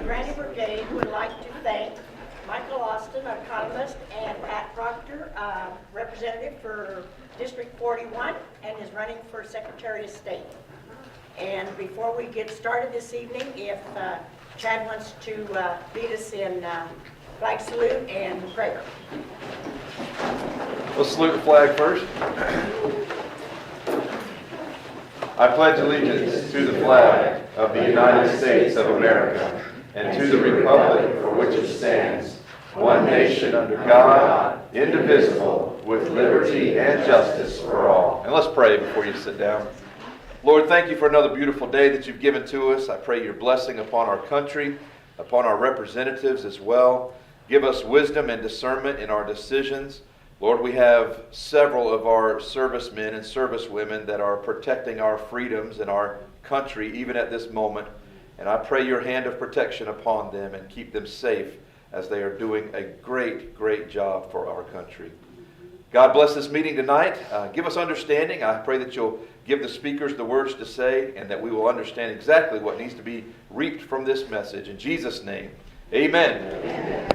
Granny Brigade would like to thank Michael Austinon, economist, and Pat Proctor, representative for District 41, and is running for Secretary of State. And before we get started this evening, if Chad wants to lead us in flag salute and prayer. We'll salute the flag first. I pledge allegiance to the flag of the United States of America and to the republic for which it stands, one nation under God, indivisible, with liberty and justice for all. And let's pray before you sit down. Lord, thank you for another beautiful day that you've given to us. I pray your blessing upon our country, upon our representatives as well. Give us wisdom and discernment in our decisions. Lord, we have several of our servicemen and servicewomen that are protecting our freedoms and our country even at this moment. And I pray your hand of protection upon them and keep them safe as they are doing a great, great job for our country. God bless this meeting tonight. Give us understanding. I pray that you'll give the speakers the words to say and that we will understand exactly what needs to be reaped from this message. In Jesus' name, amen. Amen.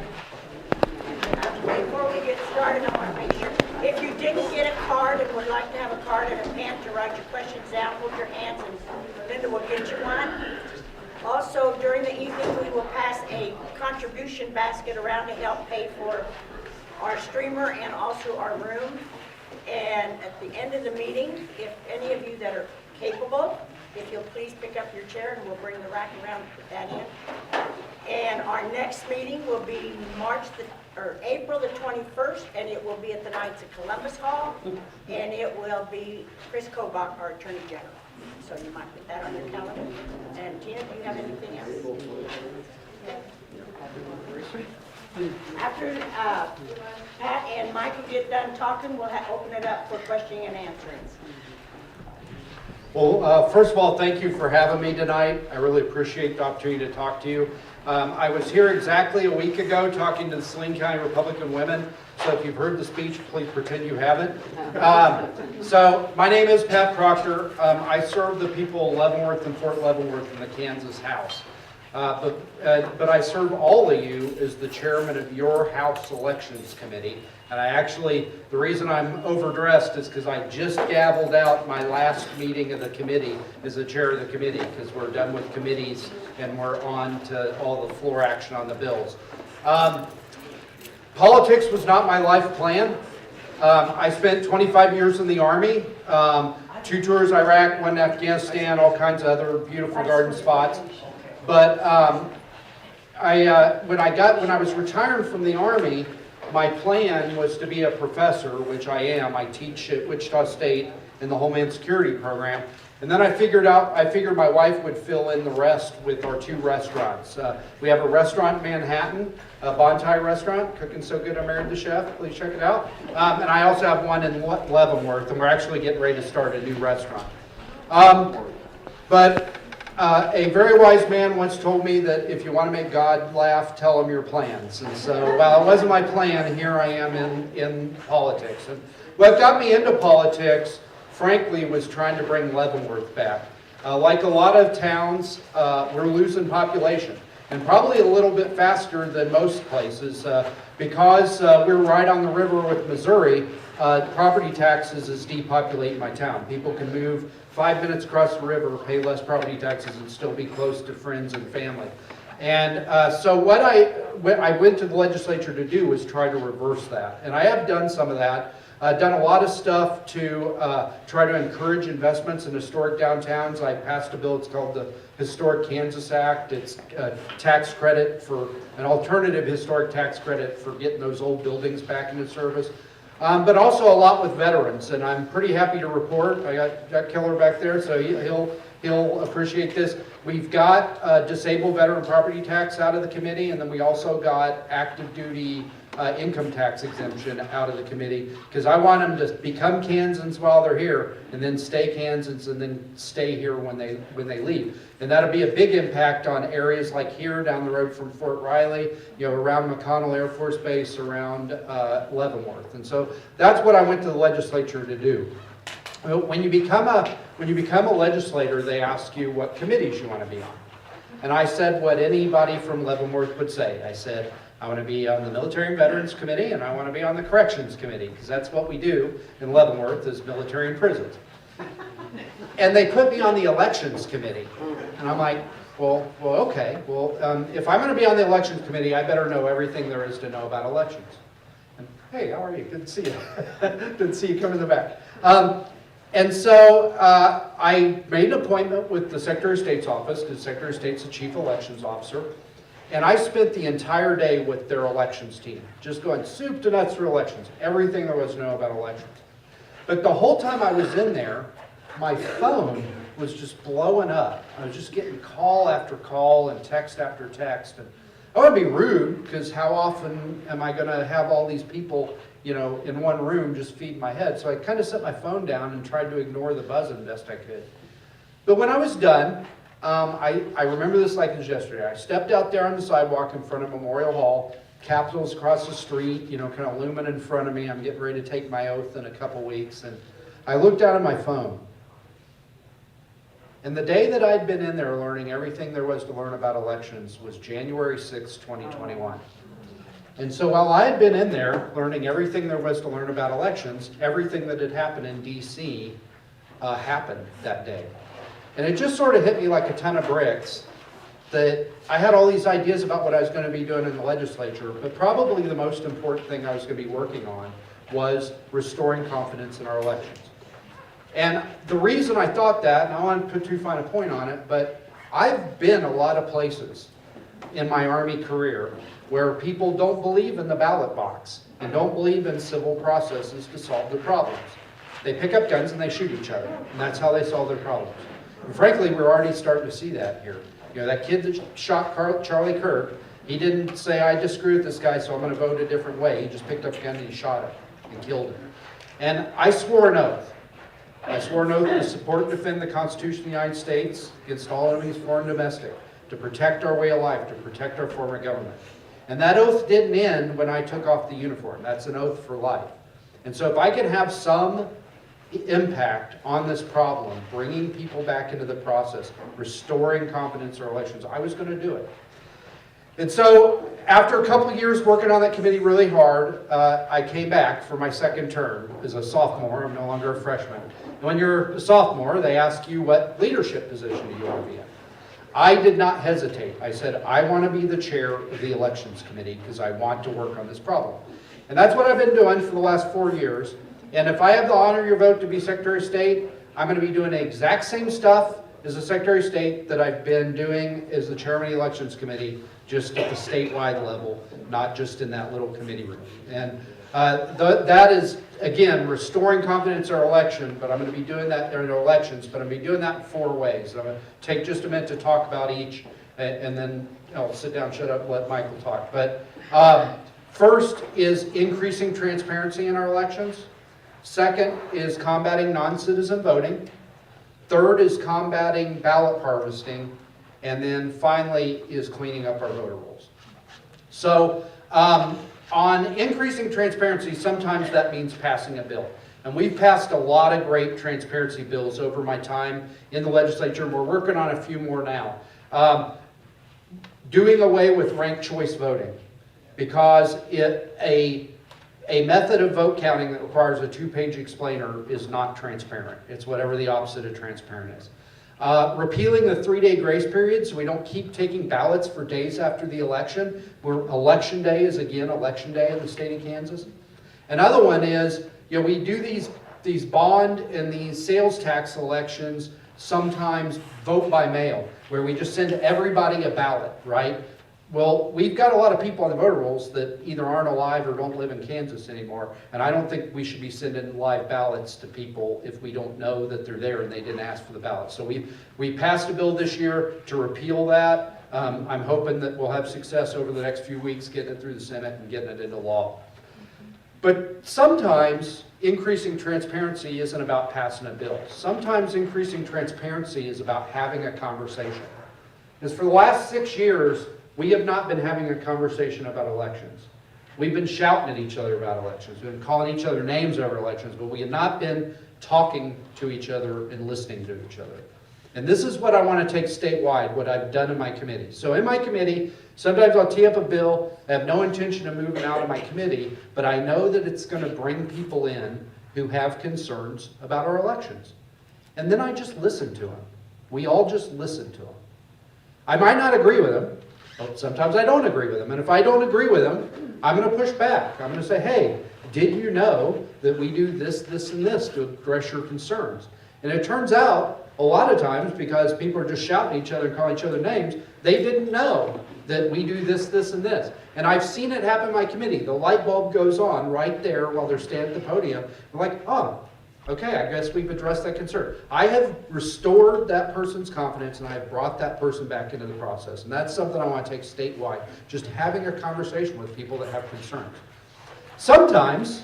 Before we get started, I want to make sure, if you didn't get a card and would like to have a card and a pen to write your questions down, hold your hands and Linda will get you one. Also, during the evening, we will pass a contribution basket around to help pay for our streamer and also our room. And at the end of the meeting, if any of you that are capable, if you'll please pick up your chair and we'll bring the rack around and put that in. And our next meeting will be April the 21st, and it will be at the Knights of Columbus Hall, and it will be Chris Kobach, our Attorney General. So you might put that on your calendar. And Tina, do you have anything else? After Pat and Michael get done talking, we'll open it up for questioning and answering. Well, first of all, thank you for having me tonight. I really appreciate the opportunity to talk to you. I was here exactly a week ago talking to the Saline County Republican women. So if you've heard the speech, please pretend you haven't. So my name is Pat Proctor. I serve the people of Leavenworth and Fort Leavenworth in the Kansas House. But I serve all of you as the chairman of your House Elections Committee. And the reason I'm overdressed is because I just gavelled out my last meeting of the committee as the chair of the committee, because we're done with committees and we're on to all the floor action on the bills. Politics was not my life plan. I spent 25 years in the Army, 2 tours Iraq, 1 in Afghanistan, all kinds of other beautiful garden spots. But when I was retiring from the Army, my plan was to be a professor, which I am. I teach at Wichita State in the Homeland Security program. And then I figured my wife would fill in the rest with our 2 restaurants. We have a restaurant in Manhattan, a Bontai restaurant, cooking so good I married the chef. Please check it out. And I also have one in Leavenworth, and we're actually getting ready to start a new restaurant. But a very wise man once told me that if you want to make God laugh, tell him your plans. And so while it wasn't my plan, here I am in politics. And what got me into politics, frankly, was trying to bring Leavenworth back. Like a lot of towns, we're losing population, and probably a little bit faster than most places. Because we're right on the river with Missouri, property taxes is depopulating my town. People can move 5 minutes across the river, pay less property taxes, and still be close to friends and family. And so what I went to the legislature to do was try to reverse that. And I have done some of that. I've done a lot of stuff to try to encourage investments in historic downtowns. I passed a bill, it's called the Historic Kansas Act. It's a tax credit for an alternative historic tax credit for getting those old buildings back into service. But also a lot with veterans, and I'm pretty happy to report. I got Jack Keller back there, so he'll appreciate this. We've got disabled veteran property tax out of the committee, and then we also got active duty income tax exemption out of the committee, because I want them to become Kansans while they're here, and then stay Kansans, and then stay here when they leave. And that'll be a big impact on areas like here down the road from Fort Riley, around McConnell Air Force Base, around Leavenworth. And so that's what I went to the legislature to do. When you become a legislator, they ask you what committees you want to be on. And I said what anybody from Leavenworth would say. I said, I want to be on the Military and Veterans Committee, and I want to be on the Corrections Committee, because that's what we do in Leavenworth, is military and prisons. And they put me on the Elections Committee. And I'm like, well, okay. Well, if I'm going to be on the Elections Committee, I better know everything there is to know about elections. And, hey, how are you? Good to see you. Good to see you come in the back. And so I made an appointment with the Secretary of State's office, because the Secretary of State's the Chief Elections Officer. And I spent the entire day with their elections team, just going soup to nuts through elections, everything there was to know about elections. But the whole time I was in there, my phone was just blowing up. I was just getting call after call and text after text. And I want to be rude, because how often am I going to have all these people, you know, in one room just feed my head? So I kind of set my phone down and tried to ignore the buzzing best I could. But when I was done, I remember this like it was yesterday. I stepped out there on the sidewalk in front of Memorial Hall, Capitol's across the street, you know, kind of looming in front of me. I'm getting ready to take my oath in a couple weeks. And I looked down at my phone. And the day that I'd been in there learning everything there was to learn about elections was January 6, 2021. And so while I had been in there learning everything there was to learn about elections, everything that had happened in D.C. Happened that day. And it just sort of hit me like a ton of bricks that I had all these ideas about what I was going to be doing in the legislature, but probably the most important thing I was going to be working on was restoring confidence in our elections. And the reason I thought that, and I want to put too fine a point on it, but I've been a lot of places in my Army career where people don't believe in the ballot box and don't believe in civil processes to solve their problems. They pick up guns and they shoot each other, and that's how they solve their problems. And frankly, we're already starting to see that here. You know, that kid that shot Charlie Kirk, he didn't say, I disagree with this guy, so I'm going to vote a different way. He just picked up a gun and he shot him and killed him. And I swore an oath. I swore an oath to support and defend the Constitution of the United States against all enemies, foreign and domestic, to protect our way of life, to protect our form of government. And that oath didn't end when I took off the uniform. That's an oath for life. And so if I could have some impact on this problem, bringing people back into the process, restoring confidence in our elections, I was going to do it. And so after a couple of years working on that committee really hard, I came back for my second term as a sophomore. I'm no longer a freshman. And when you're a sophomore, they ask you what leadership position do you want to be in. I did not hesitate. I said, I want to be the chair of the elections committee because I want to work on this problem. And that's what I've been doing for the last 4 years. And if I have the honor of your vote to be Secretary of State, I'm going to be doing the exact same stuff as the Secretary of State that I've been doing as the chairman of the Elections Committee, just at the statewide level, not just in that little committee room. And that is, again, restoring confidence in our election, but I'm going to be doing that in our elections, but I'm going to be doing that in 4 ways. I'm going to take just a minute to talk about each, and then I'll sit down, shut up, and let Michael talk. But first is increasing transparency in our elections. Second is combating non-citizen voting. Third is combating ballot harvesting. And then finally is cleaning up our voter rolls. So on increasing transparency, sometimes that means passing a bill. And we've passed a lot of great transparency bills over my time in the legislature, and we're working on a few more now. Doing away with ranked choice voting, because a method of vote counting that requires a 2-page explainer is not transparent. It's whatever the opposite of transparent is. Repealing the 3-day grace period so we don't keep taking ballots for days after the election. Election day is again election day in the state of Kansas. Another one is, you know, we do these bond and these sales tax elections sometimes vote by mail, where we just send everybody a ballot, right? Well, we've got a lot of people on the voter rolls that either aren't alive or don't live in Kansas anymore, and I don't think we should be sending live ballots to people if we don't know that they're there and they didn't ask for the ballot. So we passed a bill this year to repeal that. I'm hoping that we'll have success over the next few weeks getting it through the Senate and getting it into law. But sometimes increasing transparency isn't about passing a bill. Sometimes increasing transparency is about having a conversation. Because for the last 6 years, we have not been having a conversation about elections. We've been shouting at each other about elections. We've been calling each other names over elections, but we have not been talking to each other and listening to each other. And this is what I want to take statewide, what I've done in my committee. So in my committee, sometimes I'll tee up a bill. I have no intention of moving out of my committee, but I know that it's going to bring people in who have concerns about our elections. And then I just listen to them. We all just listen to them. I might not agree with them, but sometimes I don't agree with them. And if I don't agree with them, I'm going to push back. I'm going to say, hey, did you know that we do this, this, and this to address your concerns? And it turns out, a lot of times, because people are just shouting at each other and calling each other names, they didn't know that we do this, this, and this. And I've seen it happen in my committee. The light bulb goes on right there while they're standing at the podium. I'm like, oh, okay, I guess we've addressed that concern. I have restored that person's confidence, and I have brought that person back into the process. And that's something I want to take statewide, just having a conversation with people that have concerns. Sometimes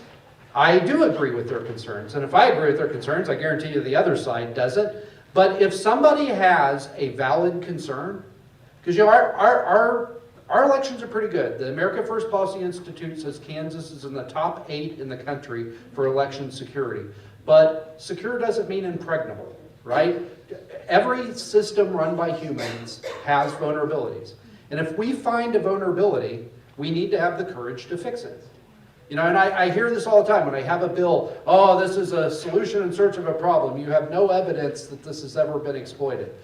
I do agree with their concerns, and if I agree with their concerns, I guarantee you the other side doesn't. But if somebody has a valid concern, because our elections are pretty good. The America First Policy Institute says Kansas is in the top 8 in the country for election security. But secure doesn't mean impregnable, right? Every system run by humans has vulnerabilities. And if we find a vulnerability, we need to have the courage to fix it. You know, and I hear this all the time when I have a bill, oh, this is a solution in search of a problem. You have no evidence that this has ever been exploited.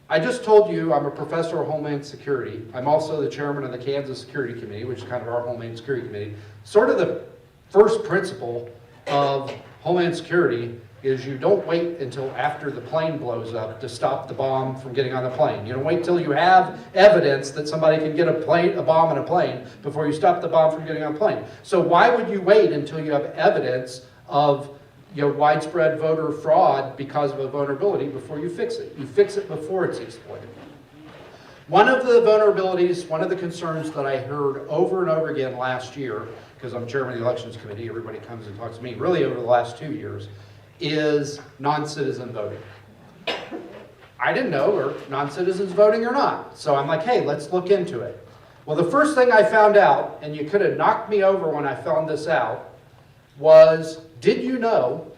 I just told you I'm a professor of Homeland Security. I'm also the chairman of the Kansas Security Committee, which is kind of our Homeland Security Committee. Sort of the first principle of Homeland Security is you don't wait until after the plane blows up to stop the bomb from getting on the plane. You don't wait till you have evidence that somebody can get a bomb in a plane before you stop the bomb from getting on a plane. So why would you wait until you have evidence of widespread voter fraud because of a vulnerability before you fix it? You fix it before it's exploited. One of the vulnerabilities, one of the concerns that I heard over and over again last year, because I'm chairman of the Elections Committee, everybody comes and talks to me, really over the last 2 years, is non-citizen voting. I didn't know were non-citizens voting or not. So I'm like, hey, let's look into it. Well, the first thing I found out, and you could have knocked me over when I found this out, was, did you know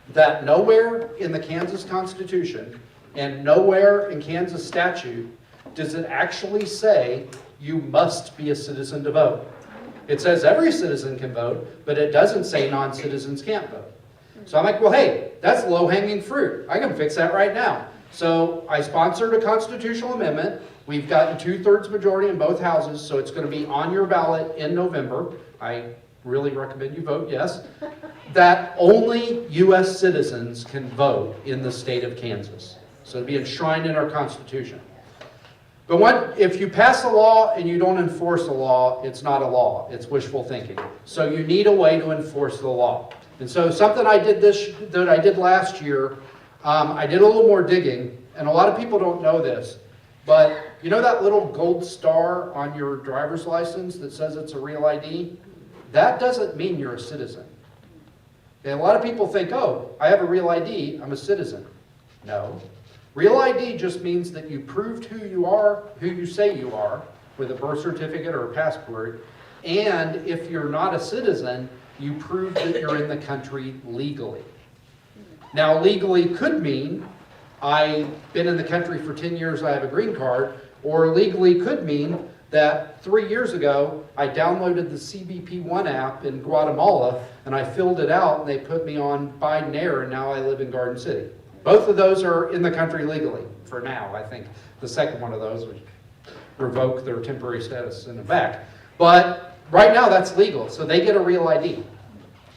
that nowhere in the Kansas Constitution and nowhere in Kansas statute does it actually say you must be a citizen to vote? It says every citizen can vote, but it doesn't say non-citizens can't vote. So I'm like, well, hey, that's low-hanging fruit. I can fix that right now. So I sponsored a constitutional amendment. We've gotten 2/3 majority in both houses, so it's going to be on your ballot in November. I really recommend you vote yes. That only U.S. citizens can vote in the state of Kansas. So it'll be enshrined in our Constitution. But if you pass a law and you don't enforce a law, it's not a law. It's wishful thinking. So you need a way to enforce the law. And so something I did last year, I did a little more digging, and a lot of people don't know this, but you know that little gold star on your driver's license that says it's a real ID? That doesn't mean you're a citizen. And a lot of people think, oh, I have a real ID, I'm a citizen. No. Real ID just means that you proved who you are, who you say you are, with a birth certificate or a passport, and if you're not a citizen, you prove that you're in the country legally. Now, legally could mean I've been in the country for 10 years, I have a green card, or legally could mean that 3 years ago, I downloaded the CBP1 app in Guatemala, and I filled it out, and they put me on Biden Air, and now I live in Garden City. Both of those are in the country legally, for now. I think the second one of those would revoke their temporary status in the back. But right now, that's legal, so they get a real ID.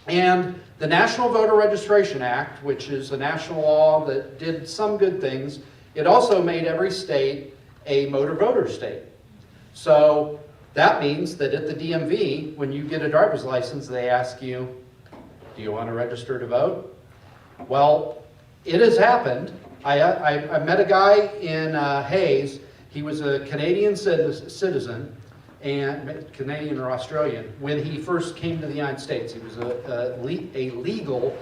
And the National Voter Registration Act, which is a national law that did some good things, it also made every state a motor voter state. So that means that at the DMV, when you get a driver's license, they ask you, do you want to register to vote? Well, it has happened. I met a guy in Hayes. He was a Canadian citizen, and Canadian or Australian, when he first came to the United States. He was a legal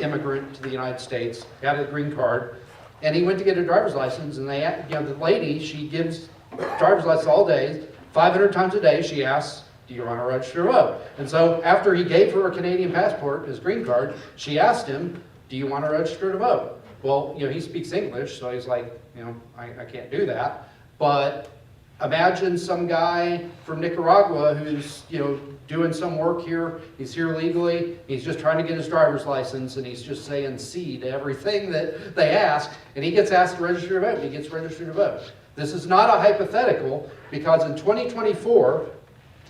immigrant to the United States, got a green card, and he went to get a driver's license, and the lady, she gives driver's license all day, 500 times a day, she asks, do you want to register to vote? And so after he gave her a Canadian passport, his green card, she asked him, do you want to register to vote? Well, he speaks English, so he's like, I can't do that. But imagine some guy from Nicaragua who's, doing some work here. He's here legally. He's just trying to get his driver's license, and he's just saying C to everything that they ask, and he gets asked to register to vote, and he gets registered to vote. This is not a hypothetical, because in 2024,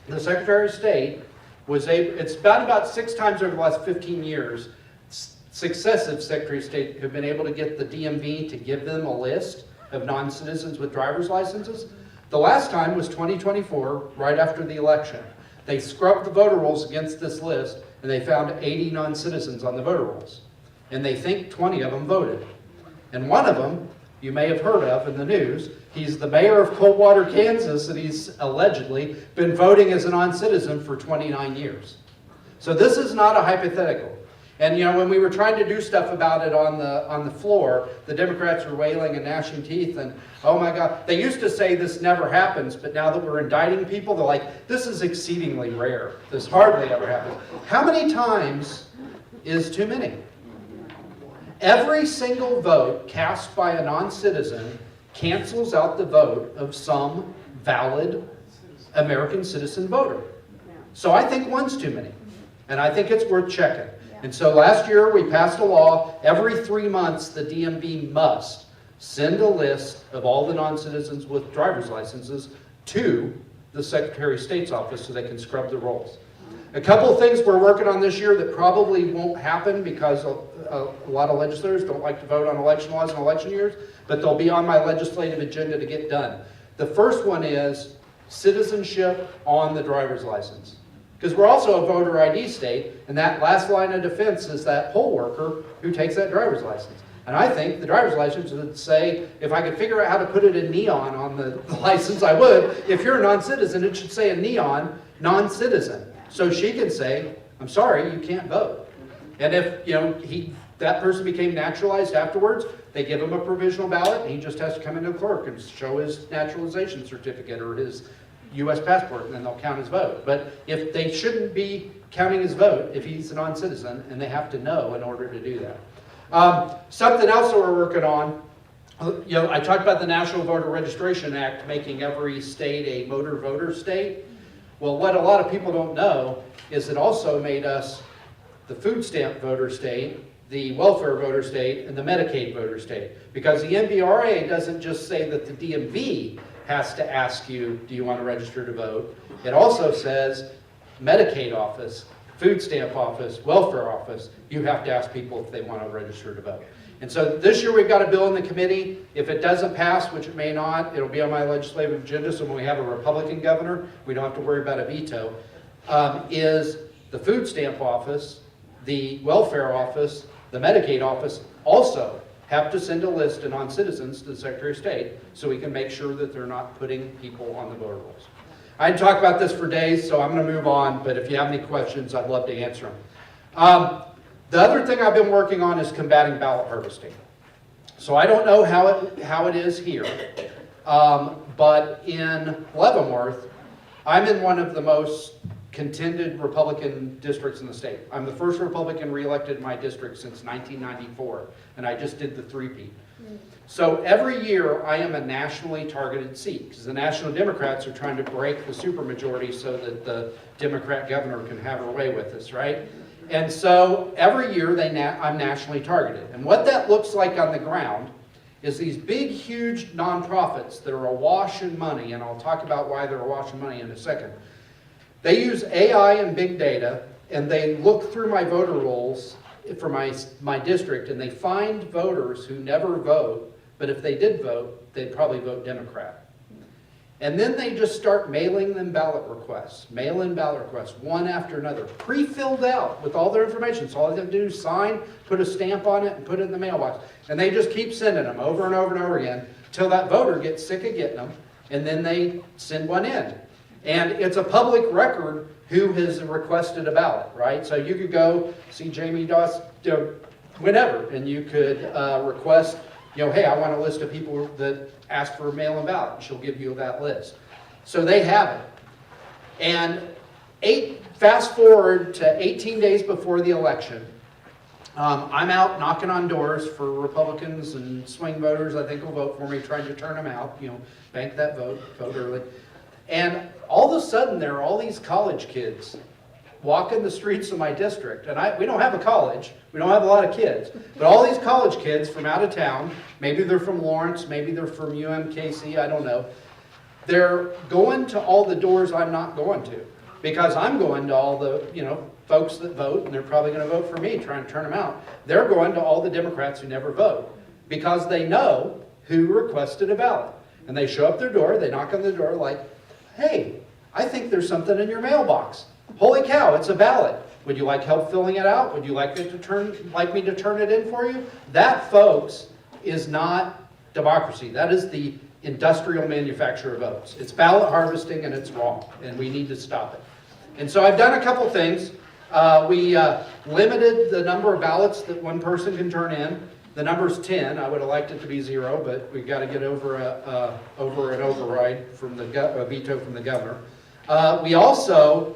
the Secretary of State was it's about 6 times over the last 15 years, successive Secretary of State have been able to get the DMV to give them a list of non-citizens with driver's licenses. The last time was 2024, right after the election. They scrubbed the voter rolls against this list, and they found 80 non-citizens on the voter rolls. And they think 20 of them voted. And one of them, you may have heard of in the news, he's the mayor of Coldwater, Kansas, and he's allegedly been voting as a non-citizen for 29 years. So this is not a hypothetical. And when we were trying to do stuff about it on the floor, the Democrats were wailing and gnashing teeth, and oh my God, they used to say this never happens, but now that we're indicting people, they're like, this is exceedingly rare. This hardly ever happens. How many times is too many? Every single vote cast by a non-citizen cancels out the vote of some valid American citizen voter. So I think one's too many, and I think it's worth checking. And so last year we passed a law, every 3 months the DMV must send a list of all the non-citizens with driver's licenses to the Secretary of State's office so they can scrub the rolls. A couple of things we're working on this year that probably won't happen because a lot of legislators don't like to vote on election laws in election years, but they'll be on my legislative agenda to get done. The first one is citizenship on the driver's license. Because we're also a voter ID state, and that last line of defense is that poll worker who takes that driver's license. And I think the driver's license would say, if I could figure out how to put it in neon on the license, I would. If you're a non-citizen, it should say a neon non-citizen. So she can say, I'm sorry, you can't vote. And if that person became naturalized afterwards, they give him a provisional ballot, and he just has to come into the clerk and show his naturalization certificate or his U.S. passport, and then they'll count his vote. But if they shouldn't be counting his vote if he's a non-citizen, and they have to know in order to do that. Something else that we're working on, I talked about the National Voter Registration Act making every state a motor voter state. Well, what a lot of people don't know is it also made us the food stamp voter state, the welfare voter state, and the Medicaid voter state. Because the NVRA doesn't just say that the DMV has to ask you, do you want to register to vote? It also says Medicaid office, food stamp office, welfare office, you have to ask people if they want to register to vote. And so this year we've got a bill in the committee. If it doesn't pass, which it may not, it'll be on my legislative agenda, so when we have a Republican governor, we don't have to worry about a veto, is the food stamp office, the welfare office, the Medicaid office also have to send a list of non-citizens to the Secretary of State so we can make sure that they're not putting people on the voter rolls. I can talk about this for days, so I'm going to move on, but if you have any questions, I'd love to answer them. The other thing I've been working on is combating ballot harvesting. So I don't know how it is here, but in Leavenworth, I'm in one of the most contended Republican districts in the state. I'm the first Republican reelected in my district since 1994, and I just did the three-peat. So every year I am a nationally targeted seat, because the National Democrats are trying to break the supermajority so that the Democrat governor can have her way with us, right? And so every year I'm nationally targeted. And what that looks like on the ground is these big, huge nonprofits that are awash in money, and I'll talk about why they're awash in money in a second. They use AI and big data, and they look through my voter rolls for my district, and they find voters who never vote, but if they did vote, they'd probably vote Democrat. And then they just start mailing them ballot requests, mail-in ballot requests, one after another, pre-filled out with all their information. So all they have to do is sign, put a stamp on it, and put it in the mailbox. And they just keep sending them over and over and over again till that voter gets sick of getting them, and then they send one in. And it's a public record who has requested a ballot, right? So you could go see Jamie Doss whenever, and you could request, hey, I want a list of people that asked for a mail-in ballot, and she'll give you that list. So they have it. And fast forward to 18 days before the election, I'm out knocking on doors for Republicans and swing voters I think will vote for me, trying to turn them out, bank that vote early. And all of a sudden there are all these college kids walking the streets of my district. And we don't have a college, we don't have a lot of kids, but all these college kids from out of town, maybe they're from Lawrence, maybe they're from UMKC, I don't know. They're going to all the doors I'm not going to, because I'm going to all the, folks that vote, and they're probably going to vote for me, trying to turn them out. They're going to all the Democrats who never vote, because they know who requested a ballot. And they show up their door, they knock on the door like, hey, I think there's something in your mailbox. Holy cow, it's a ballot. Would you like help filling it out? Would you like me to turn it in for you? That, folks, is not democracy. That is the industrial manufacture of votes. It's ballot harvesting, and it's wrong, and we need to stop it. And so I've done a couple things. We limited the number of ballots that one person can turn in. The number's 10. I would have liked it to be 0, but we've got to get over an override from a veto from the governor. We also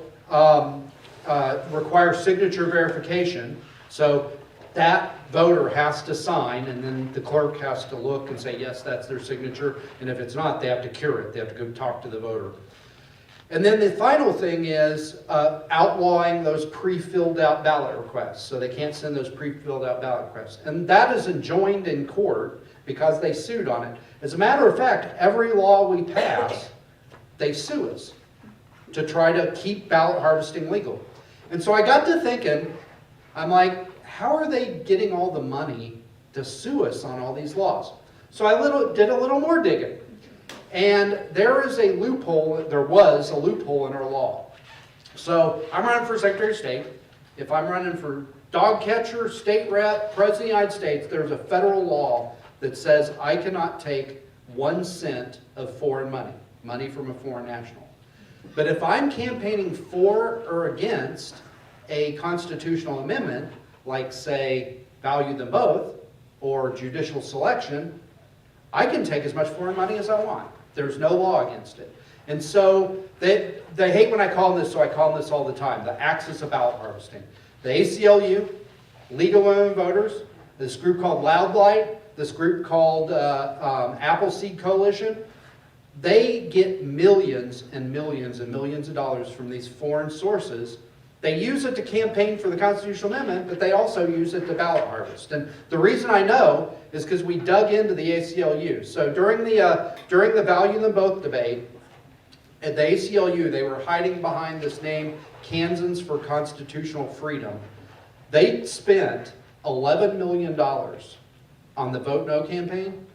require signature verification. So that voter has to sign, and then the clerk has to look and say, yes, that's their signature. And if it's not, they have to cure it. They have to go talk to the voter. And then the final thing is outlawing those pre-filled out ballot requests. So they can't send those pre-filled out ballot requests. And that is enjoined in court because they sued on it. As a matter of fact, every law we pass, they sue us to try to keep ballot harvesting legal. And so I got to thinking, I'm like, how are they getting all the money to sue us on all these laws? So I did a little more digging. And there was a loophole in our law. So I'm running for Secretary of State. If I'm running for dog catcher, state rep, President of the United States, there's a federal law that says I cannot take 1 cent of foreign money from a foreign national. But if I'm campaigning for or against a constitutional amendment, like say, value them both, or judicial selection, I can take as much foreign money as I want. There's no law against it. And so they hate when I call them this, so I call them this all the time, the axis of ballot harvesting. The ACLU, League of Women Voters, this group called Loud Light, this group called Appleseed Coalition, they get millions and millions and millions of dollars from these foreign sources. They use it to campaign for the constitutional amendment, but they also use it to ballot harvest. And the reason I know is because we dug into the ACLU. So during the value them both debate, at the ACLU, they were hiding behind this name, Kansans for Constitutional Freedom. They spent $11 million on the Vote No campaign.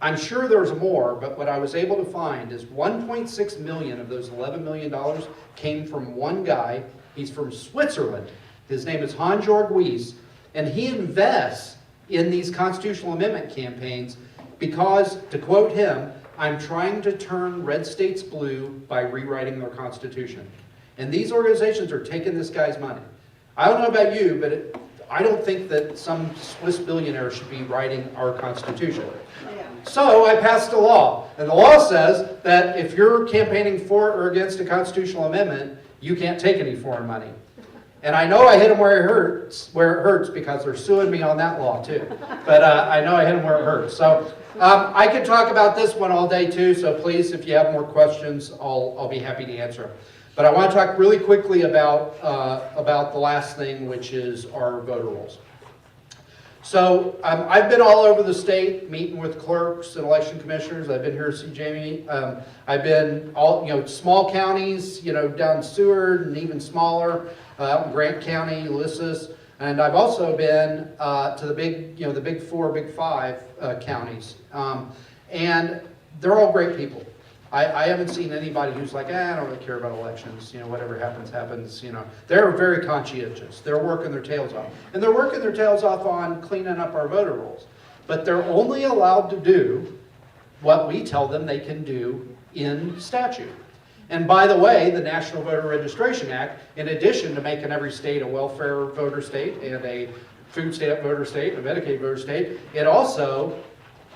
I'm sure there's more, but what I was able to find is 1.6 million of those $11 million came from one guy. He's from Switzerland. His name is Hans-Jörg Wyss, and he invests in these constitutional amendment campaigns because, to quote him, I'm trying to turn red states blue by rewriting their constitution. And these organizations are taking this guy's money. I don't know about you, but I don't think that some Swiss billionaire should be writing our constitution. So I passed a law, and the law says that if you're campaigning for or against a constitutional amendment, you can't take any foreign money. And I know I hit them where it hurts because they're suing me on that law too. But I know I hit them where it hurts. So I could talk about this one all day too, so please, if you have more questions, I'll be happy to answer them. But I want to talk really quickly about the last thing, which is our voter rolls. So I've been all over the state meeting with clerks and election commissioners. I've been here to see Jamie. I've been small counties, down in Seward and even smaller, out in Grant County, Ulysses, and I've also been to the big 4, big 5 counties, and they're all great people. I haven't seen anybody who's like, I don't really care about elections, whatever happens, happens, They're very conscientious. They're working their tails off. And they're working their tails off on cleaning up our voter rolls. But they're only allowed to do what we tell them they can do in statute. And by the way, the National Voter Registration Act, in addition to making every state a welfare voter state and a food stamp voter state, a Medicaid voter state, it also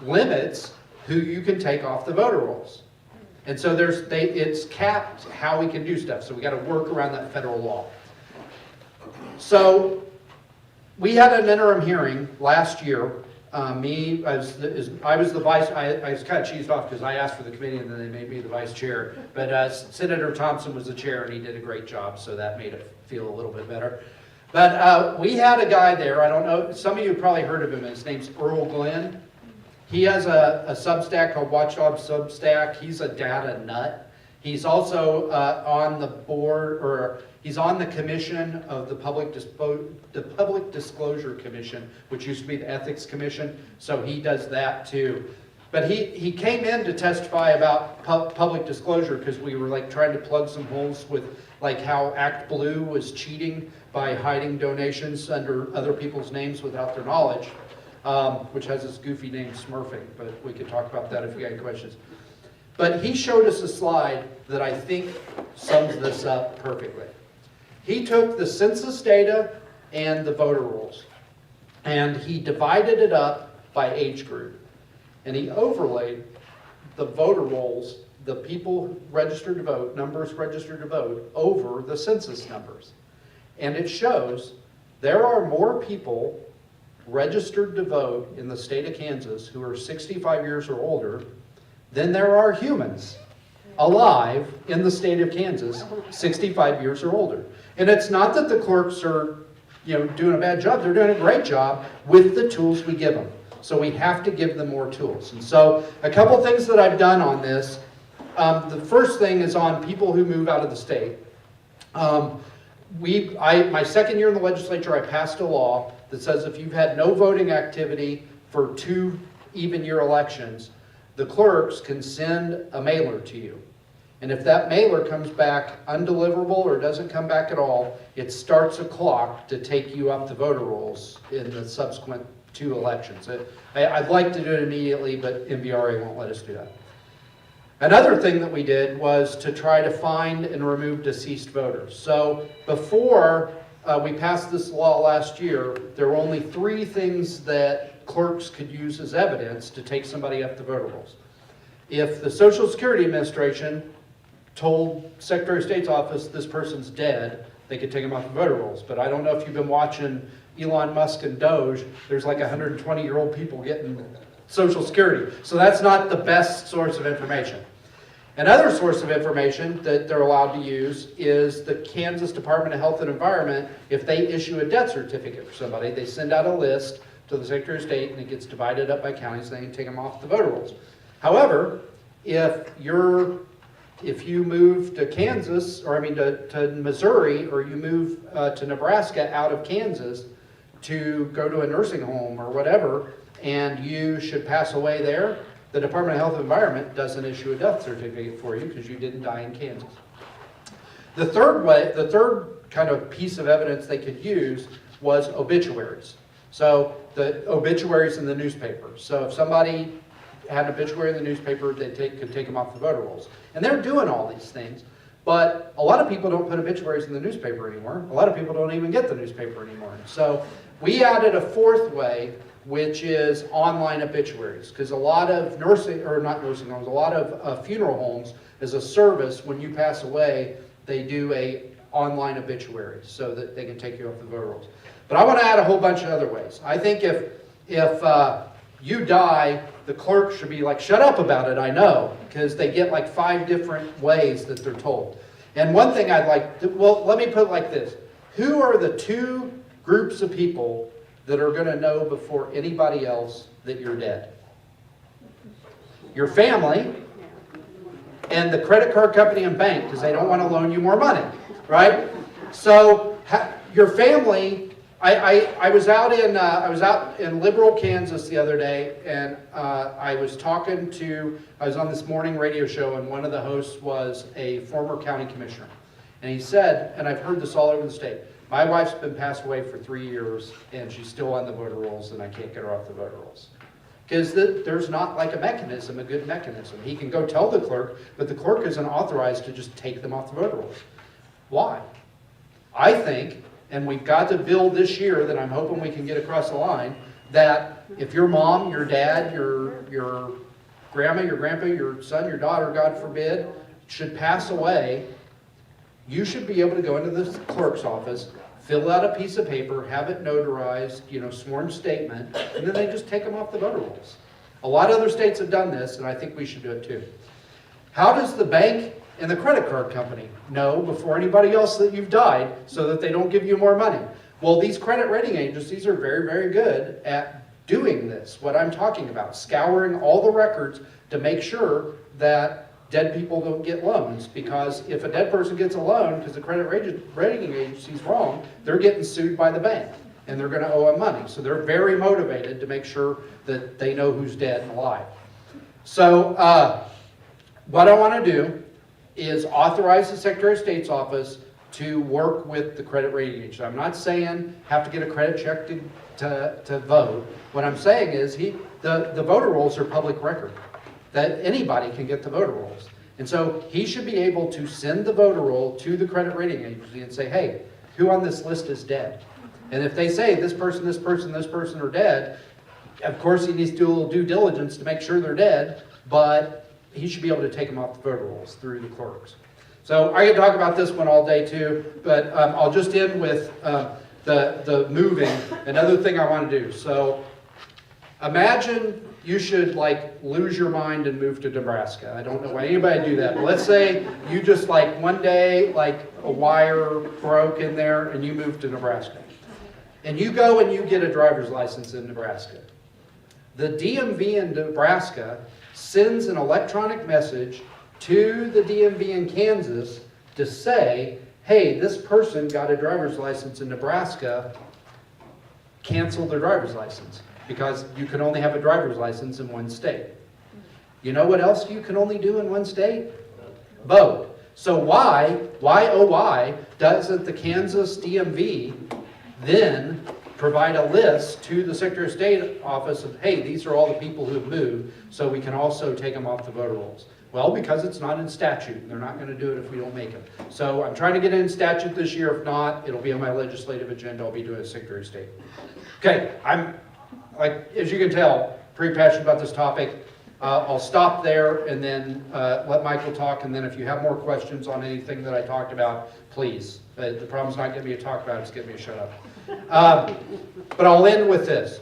limits who you can take off the voter rolls. And so it's capped how we can do stuff. So we got to work around that federal law. So we had an interim hearing last year. I was the vice, I was kind of cheesed off because I asked for the committee and then they made me the vice chair. But Senator Thompson was the chair and he did a great job, so that made it feel a little bit better. But we had a guy there, I don't know, some of you have probably heard of him, his name's Earl Glenn. He has a Substack called Watchdog Substack. He's a data nut. He's also on the board, or he's on the commission of the Public Disclosure Commission, which used to be the Ethics Commission, so he does that too. But he came in to testify about public disclosure because we were like trying to plug some holes with like how Act Blue was cheating by hiding donations under other people's names without their knowledge, which has this goofy name Smurfing, but we could talk about that if you got any questions. But he showed us a slide that I think sums this up perfectly. He took the census data and the voter rolls, and he divided it up by age group. And he overlaid the voter rolls, the people registered to vote, numbers registered to vote, over the census numbers. And it shows there are more people registered to vote in the state of Kansas who are 65 years or older than there are humans alive in the state of Kansas 65 years or older. And it's not that the clerks are doing a bad job. They're doing a great job with the tools we give them. So we have to give them more tools. And so a couple things that I've done on this. The first thing is on people who move out of the state. My second year in the legislature, I passed a law that says if you've had no voting activity for 2 even year elections, the clerks can send a mailer to you. And if that mailer comes back undeliverable or doesn't come back at all, it starts a clock to take you up the voter rolls in the subsequent 2 elections. I'd like to do it immediately, but MVRA won't let us do that. Another thing that we did was to try to find and remove deceased voters. So before we passed this law last year, there were only 3 things that clerks could use as evidence to take somebody up the voter rolls. If the Social Security Administration told Secretary of State's office this person's dead, they could take him off the voter rolls. But I don't know if you've been watching Elon Musk and Doge, there's like 120-year-old people getting Social Security. So that's not the best source of information. Another source of information that they're allowed to use is the Kansas Department of Health and Environment. If they issue a death certificate for somebody, they send out a list to the Secretary of State and it gets divided up by counties and they can take them off the voter rolls. However, if you move to Kansas, or to Missouri, or you move to Nebraska out of Kansas to go to a nursing home or whatever, and you should pass away there, the Department of Health and Environment doesn't issue a death certificate for you because you didn't die in Kansas. The third kind of piece of evidence they could use was obituaries. So the obituaries in the newspaper. So if somebody had an obituary in the newspaper, they could take them off the voter rolls. And they're doing all these things, but a lot of people don't put obituaries in the newspaper anymore. A lot of people don't even get the newspaper anymore. So we added a 4th way, which is online obituaries, because a lot of a lot of funeral homes, as a service, when you pass away, they do a online obituary so that they can take you off the voter rolls. But I want to add a whole bunch of other ways. I think if you die, the clerk should be like, shut up about it, I know, because they get like 5 different ways that they're told. And one thing I'd like to, let me put it like this. Who are the 2 groups of people that are going to know before anybody else that you're dead? Your family and the credit card company and bank, because they don't want to loan you more money, right? So your family. I was out in Liberal, Kansas the other day, and I was on this morning radio show, and one of the hosts was a former county commissioner. And he said, and I've heard this all over the state, my wife's been passed away for 3 years, and she's still on the voter rolls, and I can't get her off the voter rolls. Because there's not like a good mechanism. He can go tell the clerk, but the clerk isn't authorized to just take them off the voter rolls. Why? I think, and we've got to build this year that I'm hoping we can get across the line, that if your mom, your dad, your grandma, your grandpa, your son, your daughter, God forbid, should pass away, you should be able to go into the clerk's office, fill out a piece of paper, have it notarized, sworn statement, and then they just take them off the voter rolls. A lot of other states have done this, and I think we should do it too. How does the bank and the credit card company know before anybody else that you've died so that they don't give you more money? Well, these credit rating agencies are very, very good at doing this, what I'm talking about, scouring all the records to make sure that dead people don't get loans. Because if a dead person gets a loan because the credit rating agency's wrong, they're getting sued by the bank and they're going to owe them money. So they're very motivated to make sure that they know who's dead and alive. So what I want to do is authorize the Secretary of State's office to work with the credit rating agency. I'm not saying have to get a credit check to vote. What I'm saying is the voter rolls are public record, that anybody can get the voter rolls. And so he should be able to send the voter roll to the credit rating agency and say, hey, who on this list is dead? And if they say this person, this person, this person are dead, of course he needs to do a little due diligence to make sure they're dead, but he should be able to take them off the voter rolls through the clerks. So I could talk about this one all day too, but I'll just end with the moving, another thing I want to do. So imagine you should lose your mind and move to Nebraska. I don't know why anybody would do that, but let's say you just one day a wire broke in there and you moved to Nebraska. And you go and you get a driver's license in Nebraska. The DMV in Nebraska sends an electronic message to the DMV in Kansas to say, hey, this person got a driver's license in Nebraska, cancel their driver's license, because you can only have a driver's license in one state. You know what else you can only do in one state? Vote. So why doesn't the Kansas DMV then provide a list to the Secretary of State office of, hey, these are all the people who have moved, so we can also take them off the voter rolls? Well, because it's not in statute, and they're not going to do it if we don't make it. So I'm trying to get it in statute this year. If not, it'll be on my legislative agenda. I'll be doing a Secretary of State. Okay, I'm, as you can tell, pretty passionate about this topic. I'll stop there and then let Michael talk, and then if you have more questions on anything that I talked about, please. The problem's not getting me to talk about it, it's getting me to shut up. But I'll end with this.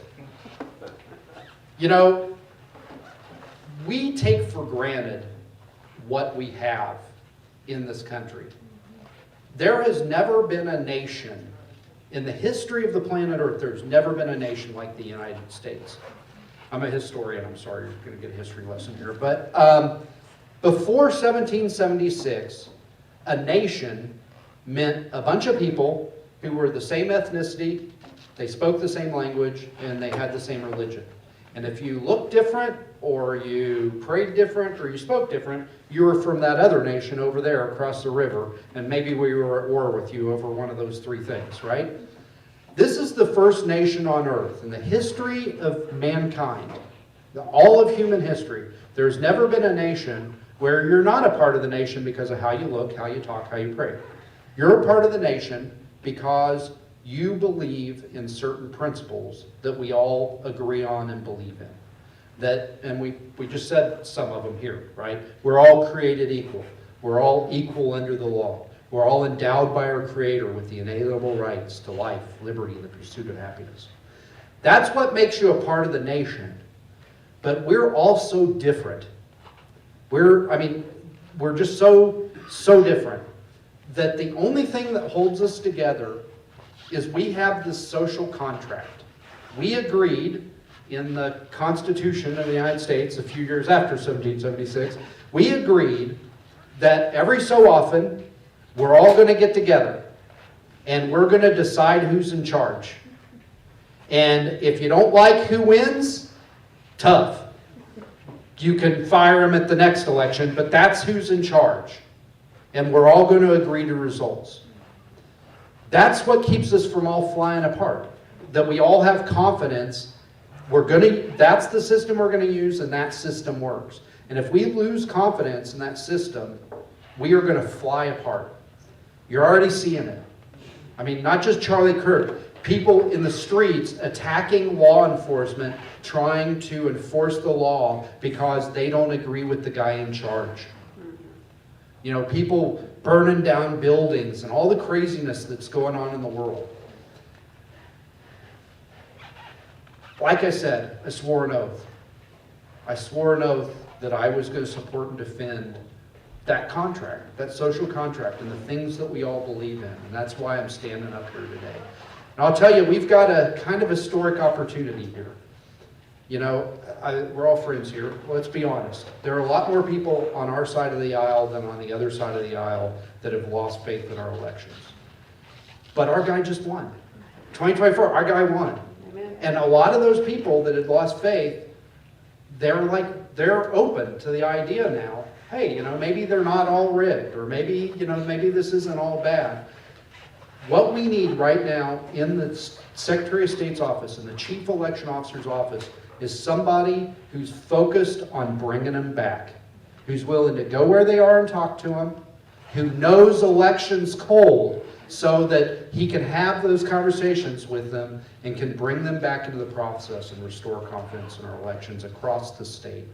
We take for granted what we have in this country. There has never been a nation in the history of the planet Earth, there's never been a nation like the United States. I'm a historian, I'm sorry, you're going to get a history lesson here. But before 1776, a nation meant a bunch of people who were the same ethnicity, they spoke the same language, and they had the same religion. And if you looked different, or you prayed different, or you spoke different, you were from that other nation over there across the river, and maybe we were at war with you over one of those three things, right? This is the first nation on earth in the history of mankind, all of human history. There's never been a nation where you're not a part of the nation because of how you look, how you talk, how you pray. You're a part of the nation because you believe in certain principles that we all agree on and believe in. And we just said some of them here, right? We're all created equal. We're all equal under the law. We're all endowed by our Creator with the inalienable rights to life, liberty, and the pursuit of happiness. That's what makes you a part of the nation. But we're all so different. We're just so different that the only thing that holds us together is we have this social contract. We agreed in the Constitution of the United States a few years after 1776, we agreed that every so often we're all going to get together and we're going to decide who's in charge. And if you don't like who wins, tough. You can fire him at the next election, but that's who's in charge. And we're all going to agree to results. That's what keeps us from all flying apart. That we all have confidence. That's the system we're going to use, and that system works. And if we lose confidence in that system, we are going to fly apart. You're already seeing it. I mean, not just Charlie Kirk. People in the streets attacking law enforcement, trying to enforce the law because they don't agree with the guy in charge. You know, people burning down buildings and all the craziness that's going on in the world. Like I said, I swore an oath. I swore an oath that I was going to support and defend that contract, that social contract, and the things that we all believe in. And that's why I'm standing up here today. And I'll tell you, we've got a kind of historic opportunity here. You know, we're all friends here. Let's be honest. There are a lot more people on our side of the aisle than on the other side of the aisle that have lost faith in our elections. But our guy just won. 2024, our guy won. Amen. And a lot of those people that had lost faith, they're open to the idea now. Hey, you know, maybe they're not all rigged, or maybe, you know, maybe this isn't all bad. What we need right now in the Secretary of State's office and the Chief Election Officer's office is somebody who's focused on bringing them back, who's willing to go where they are and talk to them, who knows elections cold so that he can have those conversations with them and can bring them back into the process and restore confidence in our elections across the state.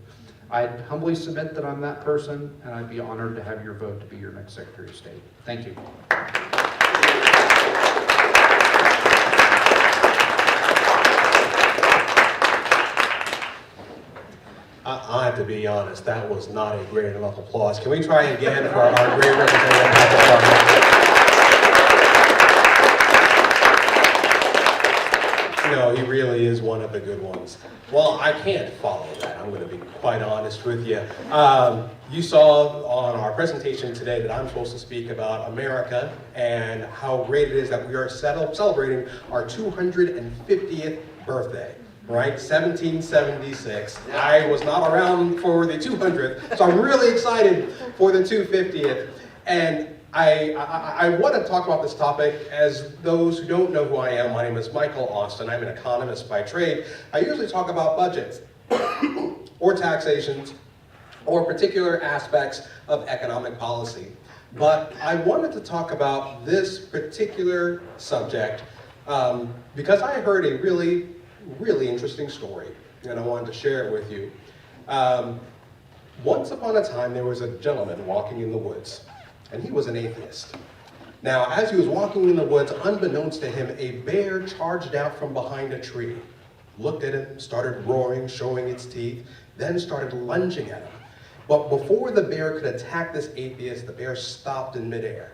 I humbly submit that I'm that person, and I'd be honored to have your vote to be your next Secretary of State. Thank you. I have to be honest, that was not a great enough applause. Can we try again for our great representative? No, he really is one of the good ones. Well, I can't follow that. I'm going to be quite honest with you. You saw on our presentation today that I'm supposed to speak about America and how great it is that we are celebrating our 250th birthday. Right, 1776. I was not around for the 200th, so I'm really excited for the 250th. And I want to talk about this topic as those who don't know who I am. My name is Michael Austinon. I'm an economist by trade. I usually talk about budgets or taxations or particular aspects of economic policy. But I wanted to talk about this particular subject because I heard a really interesting story, and I wanted to share it with you. Once upon a time, there was a gentleman walking in the woods, and he was an atheist. Now, as he was walking in the woods, unbeknownst to him, a bear charged out from behind a tree, looked at him, started roaring, showing its teeth, then started lunging at him. But before the bear could attack this atheist, the bear stopped in midair.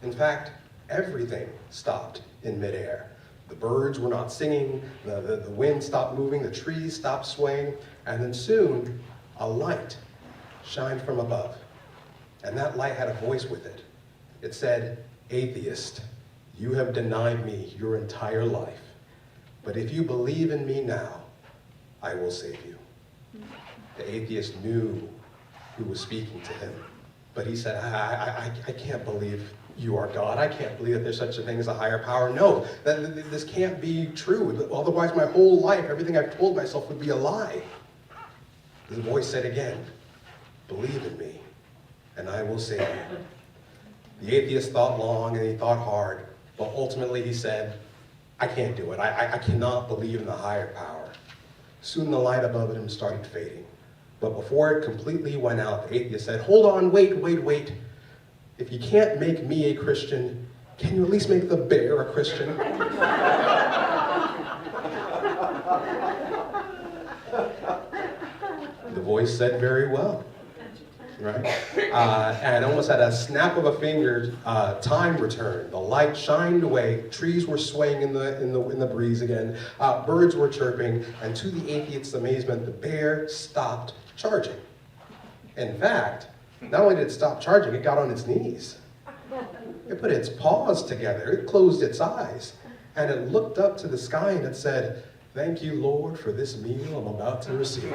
In fact, everything stopped in midair. The birds were not singing, the wind stopped moving, the trees stopped swaying, and then soon a light shined from above. And that light had a voice with it. It said, "Atheist, you have denied me your entire life, but if you believe in me now, I will save you." The atheist knew who was speaking to him, but he said, I can't believe you are God. I can't believe that there's such a thing as a higher power. No, this can't be true. Otherwise, my whole life, everything I've told myself would be a lie. The voice said again, "Believe in me, and I will save you." The atheist thought long and he thought hard, but ultimately he said, "I can't do it. I cannot believe in the higher power." Soon the light above him started fading. But before it completely went out, the atheist said, "Hold on, wait. If you can't make me a Christian, can you at least make the bear a Christian?" The voice said, "Very well." Right? And almost at a snap of a finger, time returned. The light shined away. Trees were swaying in the breeze again. Birds were chirping. And to the atheist's amazement, the bear stopped charging. In fact, not only did it stop charging, it got on its knees. It put its paws together. It closed its eyes. And it looked up to the sky and it said, "Thank you, Lord, for this meal I'm about to receive."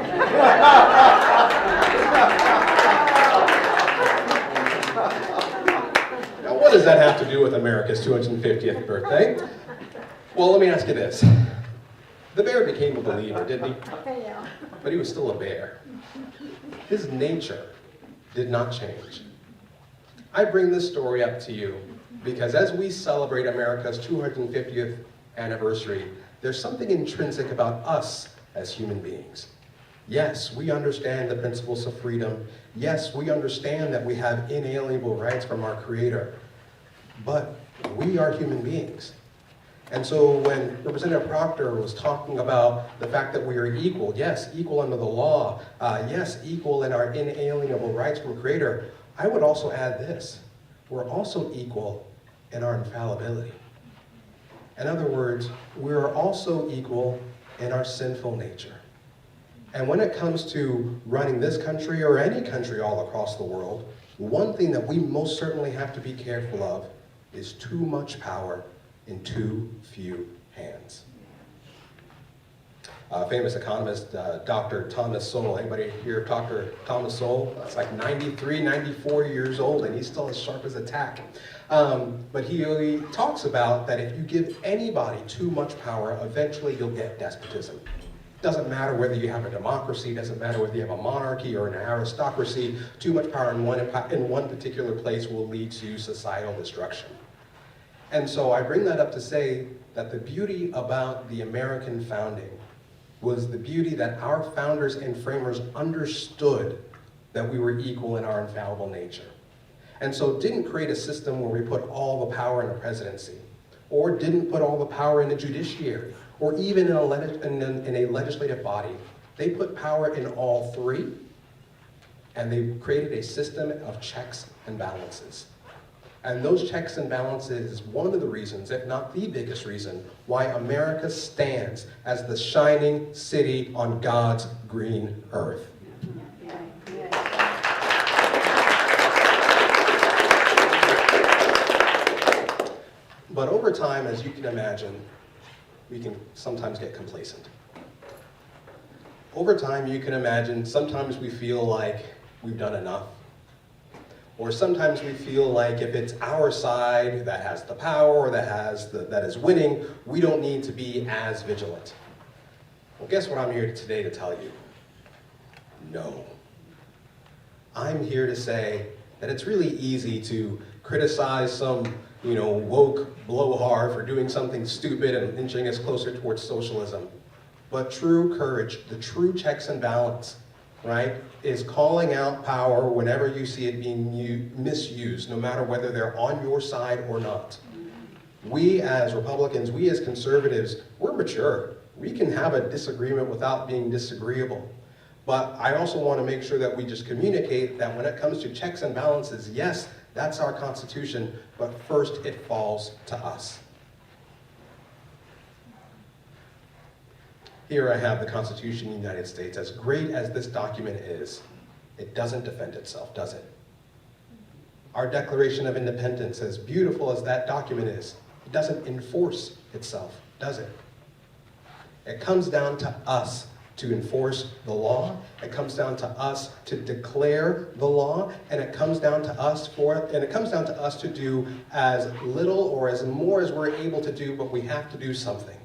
Now, what does that have to do with America's 250th birthday? Well, let me ask you this. The bear became a believer, didn't he? But he was still a bear. His nature did not change. I bring this story up to you because as we celebrate America's 250th anniversary, there's something intrinsic about us as human beings. Yes, we understand the principles of freedom. Yes, we understand that we have inalienable rights from our Creator. But we are human beings. And so when Representative Proctor was talking about the fact that we are equal, yes, equal under the law, yes, equal in our inalienable rights from Creator, I would also add this. We're also equal in our infallibility. In other words, we are also equal in our sinful nature. And when it comes to running this country or any country all across the world, one thing that we most certainly have to be careful of is too much power in too few hands. Famous economist, Dr. Thomas Sowell. Anybody hear of Dr. Thomas Sowell? It's like 93, 94 years old, and he's still as sharp as a tack. But he talks about that if you give anybody too much power, eventually you'll get despotism. Doesn't matter whether you have a democracy, doesn't matter whether you have a monarchy or an aristocracy, too much power in one particular place will lead to societal destruction. And so I bring that up to say that the beauty about the American founding was the beauty that our founders and framers understood that we were equal in our infallible nature. And so didn't create a system where we put all the power in the presidency, or didn't put all the power in the judiciary, or even in a legislative body. They put power in all three, and they created a system of checks and balances. And those checks and balances is one of the reasons, if not the biggest reason, why America stands as the shining city on God's green earth. But over time, as you can imagine, we can sometimes get complacent. Over time, you can imagine, sometimes we feel like we've done enough. Or sometimes we feel like if it's our side that has the power or that is winning, we don't need to be as vigilant. Well, guess what I'm here today to tell you? No. I'm here to say that it's really easy to criticize some, woke blowhard for doing something stupid and inching us closer towards socialism. But true courage, the true checks and balance, right, is calling out power whenever you see it being misused, no matter whether they're on your side or not. We as Republicans, we as conservatives, we're mature. We can have a disagreement without being disagreeable. But I also want to make sure that we just communicate that when it comes to checks and balances, yes, that's our Constitution, but first it falls to us. Here I have the Constitution of the United States. As great as this document is, it doesn't defend itself, does it? Our Declaration of Independence, as beautiful as that document is, it doesn't enforce itself, does it? It comes down to us to enforce the law. It comes down to us to declare the law, and it comes down to us to do as little or as more as we're able to do, but we have to do something.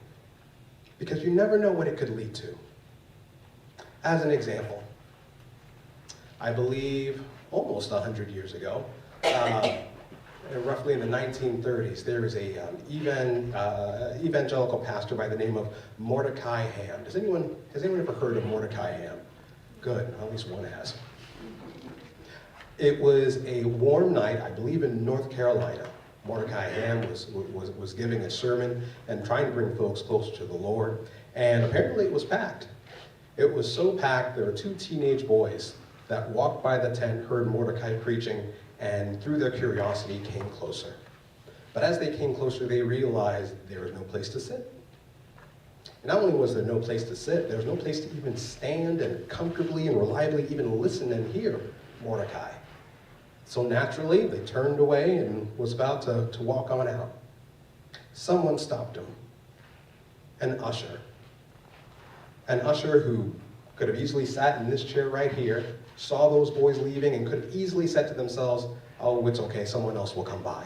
Because you never know what it could lead to. As an example, I believe almost 100 years ago, roughly in the 1930s, there was a evangelical pastor by the name of Mordecai Ham. Has anyone ever heard of Mordecai Ham? Good, at least one has. It was a warm night, I believe in North Carolina. Mordecai Ham was giving a sermon and trying to bring folks closer to the Lord, and apparently it was packed. It was so packed, there were two teenage boys that walked by the tent, heard Mordecai preaching, and through their curiosity came closer. But as they came closer, they realized there was no place to sit. And not only was there no place to sit, there was no place to even stand and comfortably and reliably even listen and hear Mordecai. So naturally, they turned away and was about to walk on out. Someone stopped him. An usher. An usher who could have easily sat in this chair right here, saw those boys leaving, and could have easily said to themselves, oh, it's okay, someone else will come by.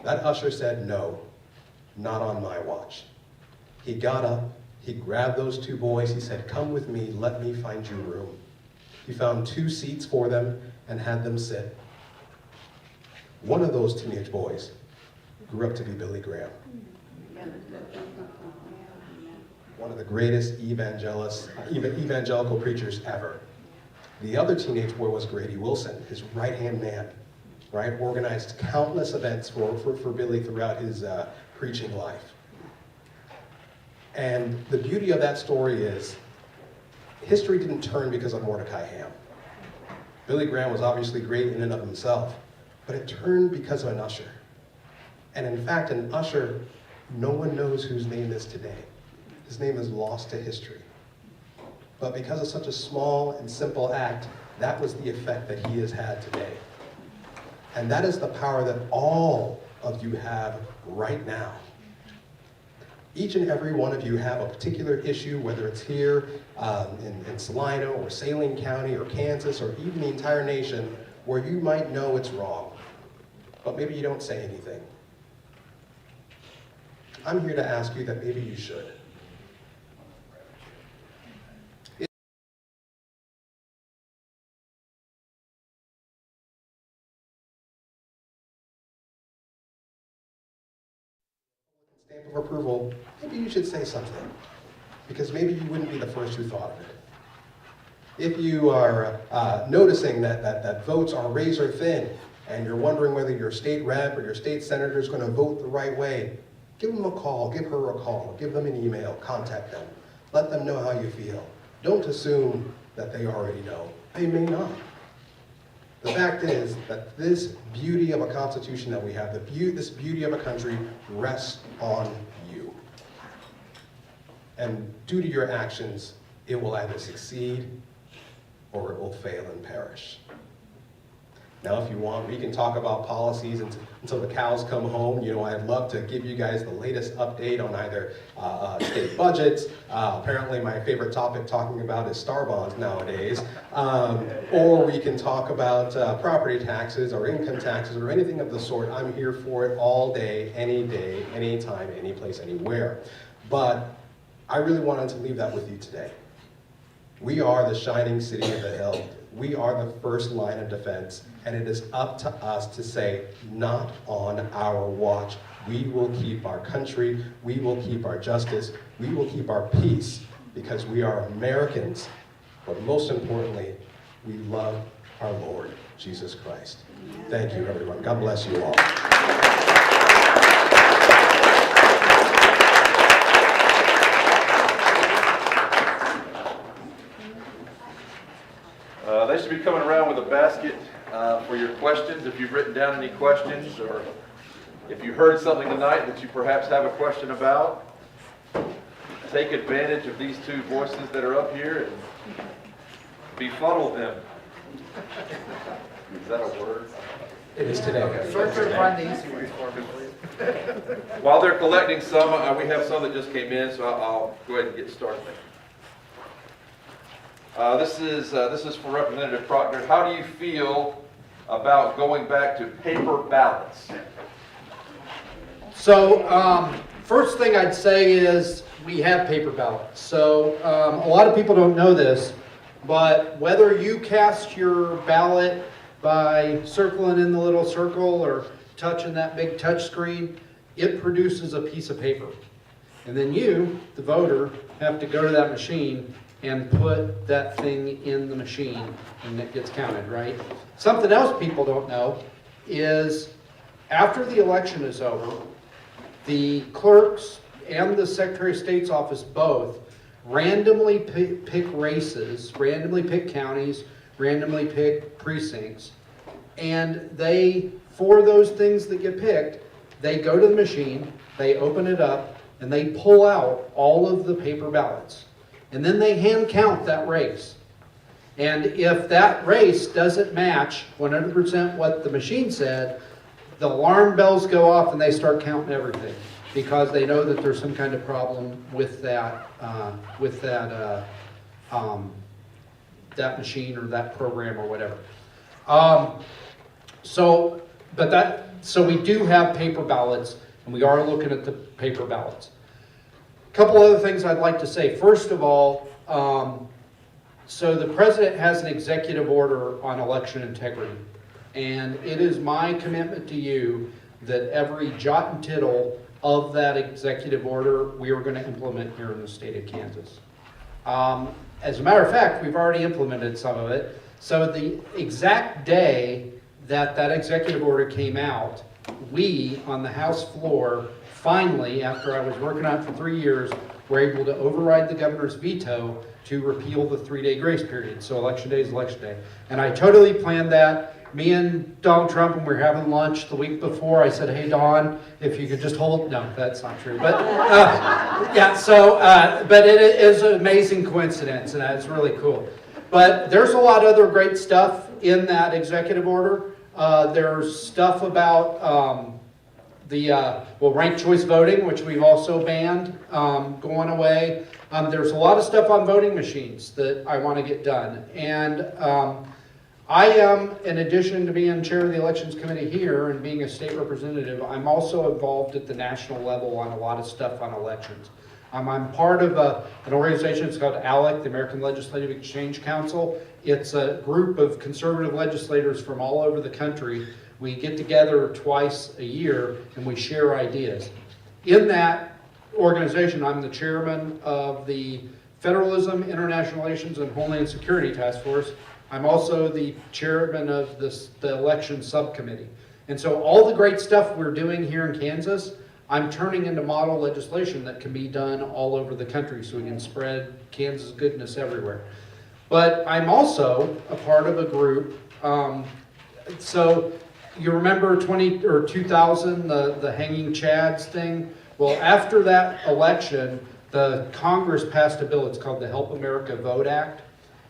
That usher said, no, not on my watch. He got up, he grabbed those two boys, he said, come with me, let me find you room. He found 2 seats for them and had them sit. One of those teenage boys grew up to be Billy Graham. one of the greatest evangelical preachers ever. The other teenage boy was Grady Wilson, his right-hand man, right? Organized countless events for Billy throughout his preaching life. And the beauty of that story is, history didn't turn because of Mordecai Ham. Billy Graham was obviously great in and of himself, but it turned because of an usher. And in fact, an usher, no one knows whose name is today. His name is lost to history. But because of such a small and simple act, that was the effect that he has had today. And that is the power that all of you have right now. Each and every one of you have a particular issue, whether it's here in Salino or Saline County or Kansas or even the entire nation, where you might know it's wrong, but maybe you don't say anything. I'm here to ask you that maybe you should. Stamp of approval, maybe you should say something, because maybe you wouldn't be the first who thought of it. If you are noticing that votes are razor thin, and you're wondering whether your state rep or your state senator is going to vote the right way, give them a call, give her a call, give them an email, contact them. Let them know how you feel. Don't assume that they already know. They may not. The fact is that this beauty of a constitution that we have, this beauty of a country, rests on you. And due to your actions, it will either succeed or it will fail and perish. Now, if you want, we can talk about policies until the cows come home. You know, I'd love to give you guys the latest update on either state budgets. Apparently, my favorite topic talking about is star bonds nowadays. Or we can talk about property taxes or income taxes or anything of the sort. I'm here for it all day, anytime, any place, anywhere. But I really wanted to leave that with you today. We are the shining city of the hill. We are the first line of defense, and it is up to us to say, not on our watch. We will keep our country, we will keep our justice, we will keep our peace, because we are Americans, but most importantly, we love our Lord, Jesus Christ. Thank you, everyone. God bless you all. They should be coming around with a basket for your questions. If you've written down any questions, or if you heard something tonight that you perhaps have a question about, take advantage of these two voices that are up here and befuddle them. Is that a word? It is today. While they're collecting some, we have some that just came in, so I'll go ahead and get started. This is for Representative Proctor. How do you feel about going back to paper ballots? So, first thing I'd say is we have paper ballots. So, a lot of people don't know this, but whether you cast your ballot by circling in the little circle or touching that big touch screen, it produces a piece of paper. And then you, the voter, have to go to that machine and put that thing in the machine, and it gets counted, right? Something else people don't know is after the election is over, the clerks and the Secretary of State's office both randomly pick races, randomly pick counties, randomly pick precincts, and they, for those things that get picked, they go to the machine, they open it up, and they pull out all of the paper ballots. And then they hand count that race. And if that race doesn't match 100% what the machine said, the alarm bells go off and they start counting everything, because they know that there's some kind of problem with that machine or that program or whatever. So we do have paper ballots, and we are looking at the paper ballots. A couple other things I'd like to say. First of all, so the president has an executive order on election integrity, and it is my commitment to you that every jot and tittle of that executive order we are going to implement here in the state of Kansas. As a matter of fact, we've already implemented some of it. So the exact day that that executive order came out, we, on the House floor, finally, after I was working on it for 3 years, were able to override the governor's veto to repeal the 3-day grace period. So election day is election day. And I totally planned that. Me and Donald Trump, when we were having lunch the week before, I said, hey, Don, if you could just hold, no, that's not true. But yeah, so, but it is an amazing coincidence, and it's really cool. But there's a lot of other great stuff in that executive order. There's stuff about ranked choice voting, which we've also banned, going away. There's a lot of stuff on voting machines that I want to get done. And I am, in addition to being chair of the elections committee here and being a state representative, I'm also involved at the national level on a lot of stuff on elections. I'm part of an organization, it's called ALEC, the American Legislative Exchange Council. It's a group of conservative legislators from all over the country. We get together twice a year and we share ideas. In that organization, I'm the chairman of the Federalism, International Relations, and Homeland Security Task Force. I'm also the chairman of the election subcommittee. And so all the great stuff we're doing here in Kansas, I'm turning into model legislation that can be done all over the country so we can spread Kansas goodness everywhere. But I'm also a part of a group. So you remember 2000, the hanging chads thing? Well, after that election, the Congress passed a bill. It's called the Help America Vote Act.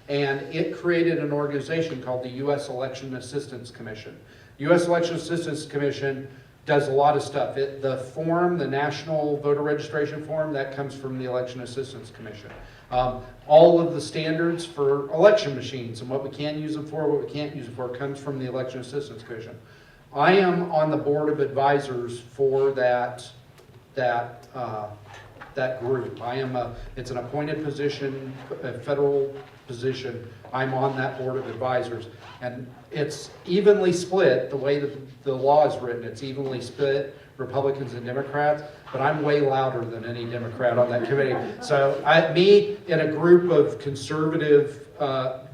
And it created an organization called the U.S. Election Assistance Commission. U.S. Election Assistance Commission does a lot of stuff. The form, the National Voter Registration Form, that comes from the Election Assistance Commission. All of the standards for election machines and what we can use them for, what we can't use them for, comes from the Election Assistance Commission. I am on the board of advisors for that group. It's an appointed position, a federal position. I'm on that board of advisors. And it's evenly split, the way that the law is written, it's evenly split, Republicans and Democrats, but I'm way louder than any Democrat on that committee. So me and a group of conservative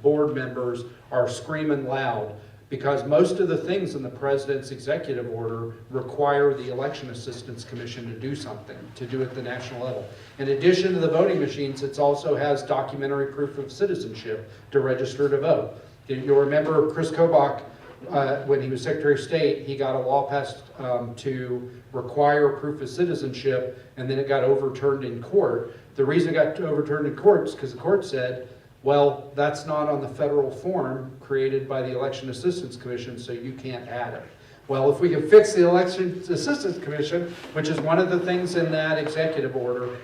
board members are screaming loud, because most of the things in the president's executive order require the Election Assistance Commission to do something, to do at the national level. In addition to the voting machines, it also has documentary proof of citizenship to register to vote. You'll remember Chris Kobach, when he was Secretary of State, he got a law passed to require proof of citizenship, and then it got overturned in court. The reason it got overturned in court is because the court said, well, that's not on the federal form created by the Election Assistance Commission, so you can't add it. Well, if we can fix the Election Assistance Commission, which is one of the things in that executive order,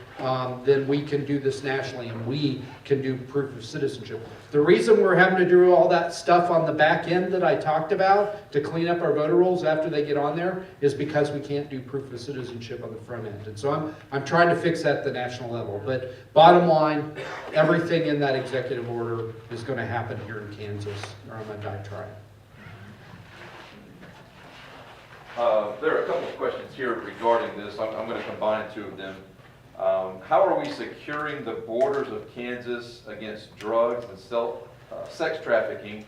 then we can do this nationally, and we can do proof of citizenship. The reason we're having to do all that stuff on the back end that I talked about to clean up our voter rolls after they get on there is because we can't do proof of citizenship on the front end. And so I'm trying to fix that at the national level. But bottom line, everything in that executive order is going to happen here in Kansas, or I'm going to die trying. There are a couple of questions here regarding this. I'm going to combine two of them. How are we securing the borders of Kansas against drugs and sex trafficking?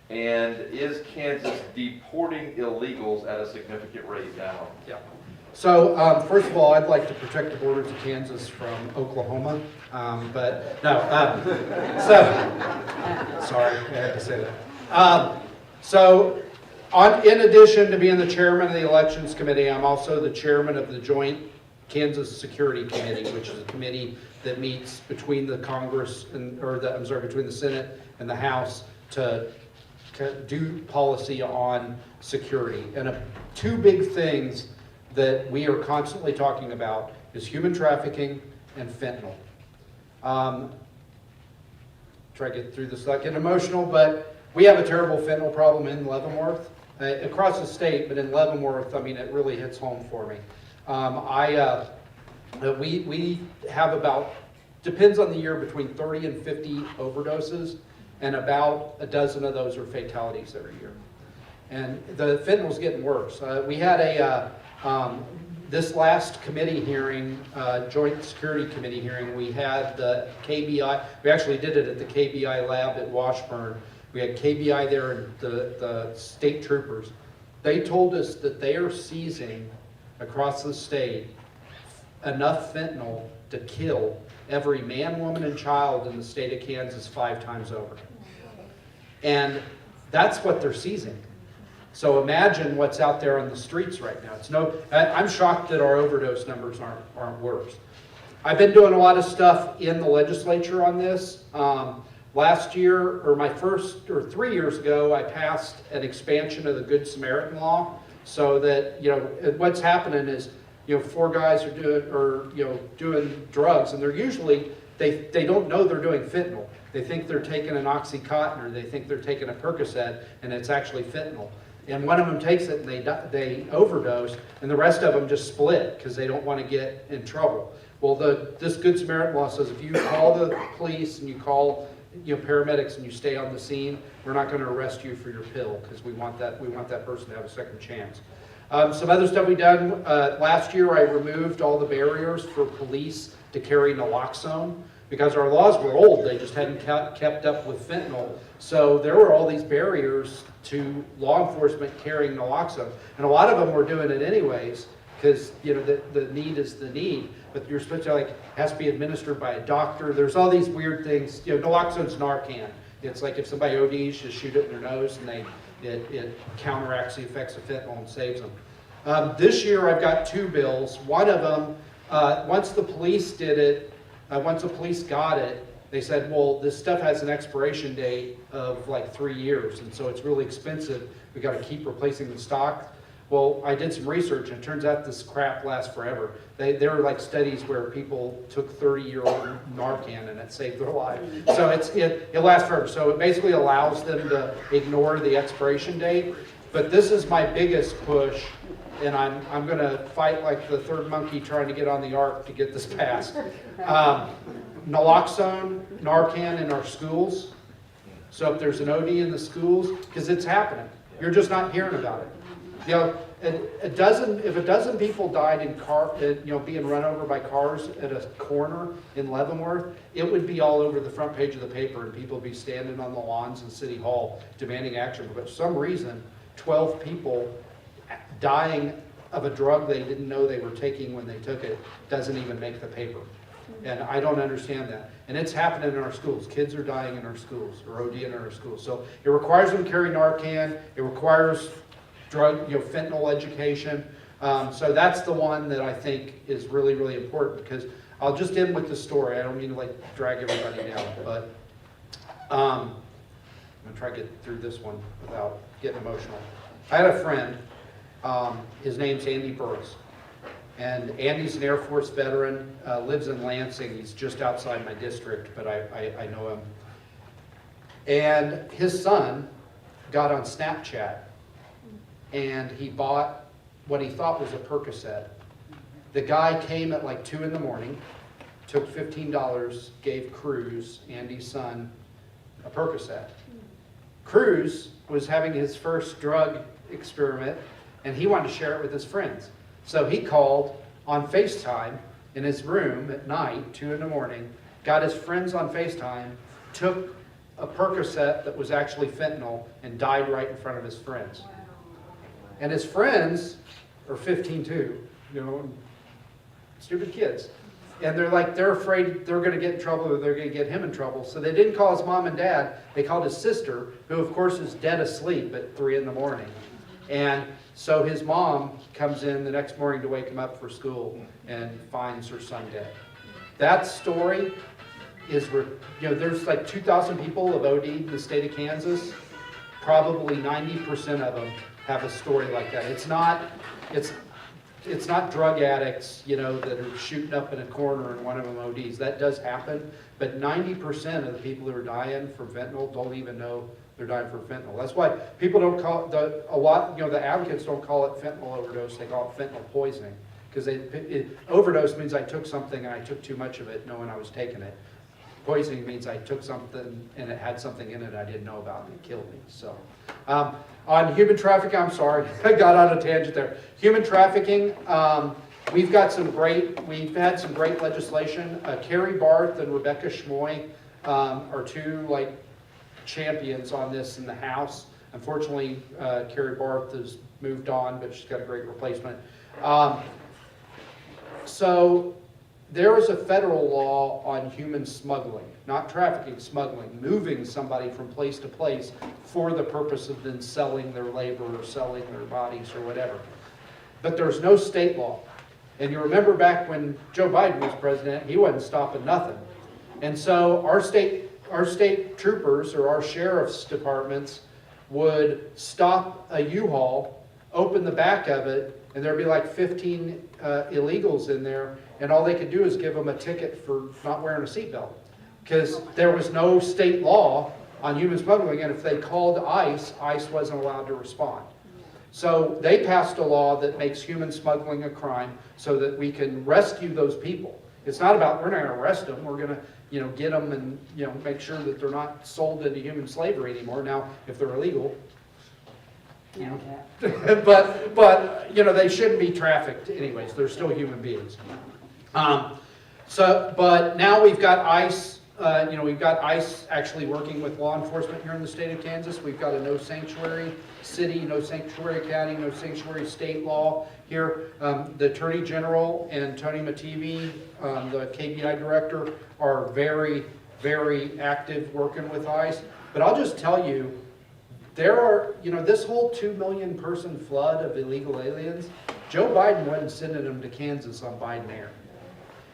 And is Kansas deporting illegals at a significant rate now? Yeah. So first of all, I'd like to protect the borders of Kansas from Oklahoma, but no. Sorry, I had to say that. In addition to being the chairman of the Elections Committee, I'm also the chairman of the Joint Kansas Security Committee, which is a committee that meets between the Congress between the Senate and the House to do policy on security. And two big things that we are constantly talking about is human trafficking and fentanyl. Try to get through this without getting emotional, but we have a terrible fentanyl problem in Leavenworth. Across the state, but in Leavenworth, I mean, it really hits home for me. We have about, depends on the year, between 30 and 50 overdoses, and about a dozen of those are fatalities every year. And the fentanyl's getting worse. We had this last committee hearing, Joint Security Committee hearing, we had the KBI, we actually did it at the KBI lab at Washburn. We had KBI there and the state troopers. They told us that they are seizing across the state enough fentanyl to kill every man, woman, and child in the state of Kansas 5 times over. And that's what they're seizing. So imagine what's out there on the streets right now. I'm shocked that our overdose numbers aren't worse. I've been doing a lot of stuff in the legislature on this. Last year, or 3 years ago, I passed an expansion of the Good Samaritan law, so that, what's happening is, 4 guys are doing drugs, and they're usually, they don't know they're doing fentanyl. They think they're taking an Oxycontin, or they think they're taking a Percocet, and it's actually fentanyl. And one of them takes it and they overdose, and the rest of them just split because they don't want to get in trouble. Well, this Good Samaritan law says if you call the police and you call paramedics and you stay on the scene, we're not going to arrest you for your pill, because we want that person to have a second chance. Some other stuff we've done. Last year I removed all the barriers for police to carry naloxone, because our laws were old. They just hadn't kept up with fentanyl. So there were all these barriers to law enforcement carrying naloxone. And a lot of them were doing it anyways, because the need is the need. But you're supposed to, has to be administered by a doctor. There's all these weird things. Naloxone's Narcan. It's like if somebody ODs, just shoot it in their nose, and it counteracts the effects of fentanyl and saves them. This year I've got 2 bills. One of them, once the police did it, once the police got it, they said, well, this stuff has an expiration date of 3 years, and so it's really expensive. We got to keep replacing the stock. Well, I did some research, and it turns out this crap lasts forever. There are studies where people took 30-year-old Narcan and it saved their life. So it lasts forever. So it basically allows them to ignore the expiration date. But this is my biggest push, and I'm going to fight like the third monkey trying to get on the ark to get this passed. Naloxone, Narcan in our schools. So if there's an OD in the schools, because it's happening, you're just not hearing about it. If a dozen people died in being run over by cars at a corner in Leavenworth, it would be all over the front page of the paper, and people would be standing on the lawns in City Hall demanding action. But for some reason, 12 people dying of a drug they didn't know they were taking when they took it doesn't even make the paper. And I don't understand that. And it's happening in our schools. Kids are dying in our schools, or ODing in our schools. So it requires them to carry Narcan. It requires fentanyl education. So that's the one that I think is really, really important, because I'll just end with the story. I don't mean to drag everybody down, but I'm going to try to get through this one without getting emotional. I had a friend, his name's Andy Burris. And Andy's an Air Force veteran, lives in Lansing. He's just outside my district, but I know him. And his son got on Snapchat, and he bought what he thought was a Percocet. The guy came at 2 in the morning, took $15, gave Cruz, Andy's son, a Percocet. Cruz was having his first drug experiment, and he wanted to share it with his friends. So he called on FaceTime in his room at night, 2 in the morning, got his friends on FaceTime, took a Percocet that was actually fentanyl, and died right in front of his friends. And his friends are 15 too, stupid kids. And they're afraid they're going to get in trouble, or they're going to get him in trouble. So they didn't call his mom and dad. They called his sister, who of course is dead asleep at 3 in the morning. And so his mom comes in the next morning to wake him up for school and finds her son dead. That story is, there's 2,000 people have OD'd in the state of Kansas. Probably 90% of them have a story like that. It's not drug addicts, that are shooting up in a corner and one of them ODs. That does happen, but 90% of the people who are dying from fentanyl don't even know they're dying from fentanyl. That's why people don't call the advocates don't call it fentanyl overdose. They call it fentanyl poisoning, because overdose means I took something and I took too much of it knowing I was taking it. Poisoning means I took something and it had something in it I didn't know about and it killed me. So, on human trafficking, I'm sorry, I got on a tangent there. Human trafficking, we've had some great legislation. Carrie Barth and Rebecca Schmoy are two champions on this in the House. Unfortunately, Carrie Barth has moved on, but she's got a great replacement. So there is a federal law on human smuggling, not trafficking, smuggling, moving somebody from place to place for the purpose of then selling their labor or selling their bodies or whatever. But there's no state law. And you remember back when Joe Biden was president, he wasn't stopping nothing. And so our state troopers or our sheriff's departments would stop a U-Haul, open the back of it, and there'd be like 15 illegals in there, and all they could do is give them a ticket for not wearing a seatbelt. Because there was no state law on human smuggling, and if they called ICE, ICE wasn't allowed to respond. So they passed a law that makes human smuggling a crime so that we can rescue those people. It's not about, we're not going to arrest them, we're going to get them and make sure that they're not sold into human slavery anymore. Now, if they're illegal, but they shouldn't be trafficked anyways. They're still human beings. But now we've got ICE. We've got ICE actually working with law enforcement here in the state of Kansas. We've got a no sanctuary city, no sanctuary county, no sanctuary state law here. The Attorney General and Tony Mativi, the KBI director, are very, very active working with ICE. But I'll just tell you, there are, this whole 2 million person flood of illegal aliens, Joe Biden wasn't sending them to Kansas on Biden Air.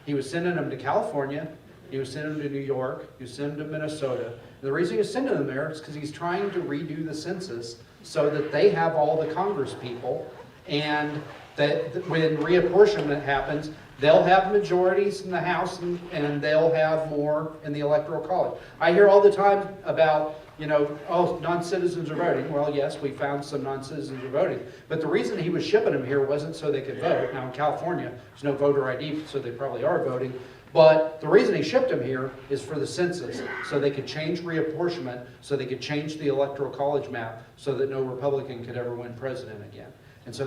He was sending them to California, he was sending them to New York, he was sending them to Minnesota. And the reason he was sending them there is because he's trying to redo the census so that they have all the Congress people, and that when reapportionment happens, they'll have majorities in the House and they'll have more in the Electoral College. I hear all the time about, oh, non-citizens are voting. Well, yes, we found some non-citizens are voting. But the reason he was shipping them here wasn't so they could vote. Now in California, there's no voter ID, so they probably are voting. But the reason he shipped them here is for the census, so they could change reapportionment, so they could change the Electoral College map, so that no Republican could ever win president again. And so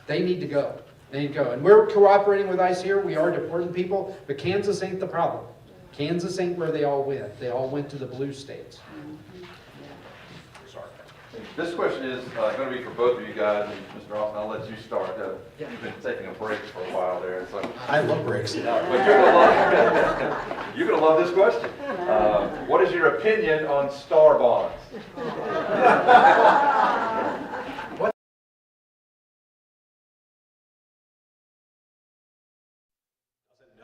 they need to go. They need to go. And we're cooperating with ICE here. We are deporting people, but Kansas ain't the problem. Kansas ain't where they all went. They all went to the blue states. Sorry. This question is going to be for both of you guys, and Mr. Austin, I'll let you start. You've been taking a break for a while there. So, I love breaks. but you're going to love this question. What is your opinion on star bonds?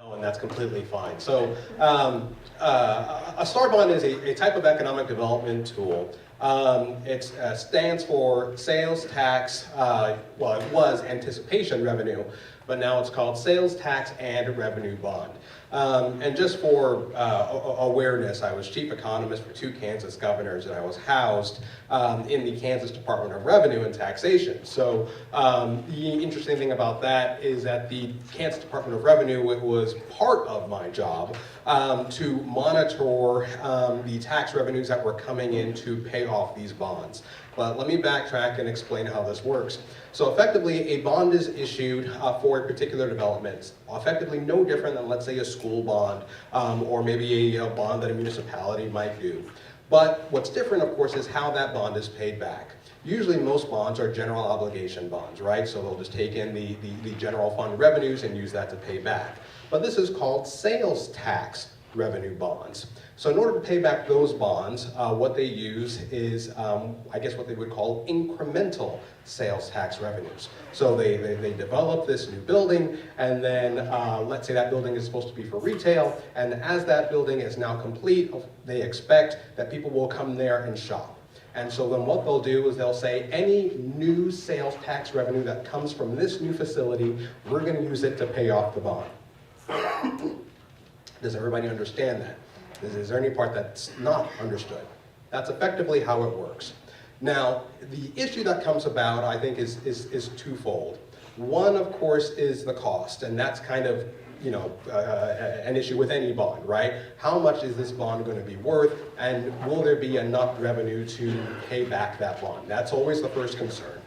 No, and that's completely fine. So a star bond is a type of economic development tool. It stands for sales tax, well, it was anticipation revenue, but now it's called sales tax and revenue bond. And just for awareness, I was chief economist for 2 Kansas governors, and I was housed in the Kansas Department of Revenue and Taxation. So the interesting thing about that is that the Kansas Department of Revenue, it was part of my job to monitor the tax revenues that were coming in to pay off these bonds. But let me backtrack and explain how this works. So effectively, a bond is issued for a particular development, effectively no different than, let's say, a school bond or maybe a bond that a municipality might do. But what's different, of course, is how that bond is paid back. Usually most bonds are general obligation bonds, right? So they'll just take in the general fund revenues and use that to pay back. But this is called sales tax revenue bonds. So in order to pay back those bonds, what they use is, I guess what they would call incremental sales tax revenues. So they develop this new building, and then let's say that building is supposed to be for retail, and as that building is now complete, they expect that people will come there and shop. And so then what they'll do is they'll say, any new sales tax revenue that comes from this new facility, we're going to use it to pay off the bond. Does everybody understand that? Is there any part that's not understood? That's effectively how it works. Now, the issue that comes about, I think, is twofold. One, of course, is the cost, and that's kind of, an issue with any bond, right? How much is this bond going to be worth, and will there be enough revenue to pay back that bond? That's always the first concern.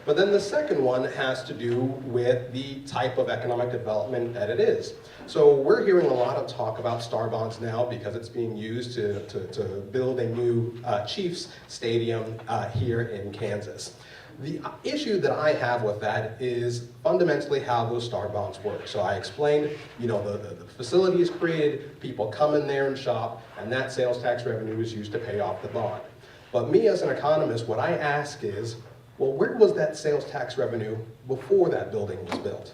But then the second one has to do with the type of economic development that it is. So we're hearing a lot of talk about star bonds now because it's being used to build a new Chiefs stadium here in Kansas. The issue that I have with that is fundamentally how those star bonds work. So I explained, the facility is created, people come in there and shop, and that sales tax revenue is used to pay off the bond. But me as an economist, what I ask is, well, where was that sales tax revenue before that building was built?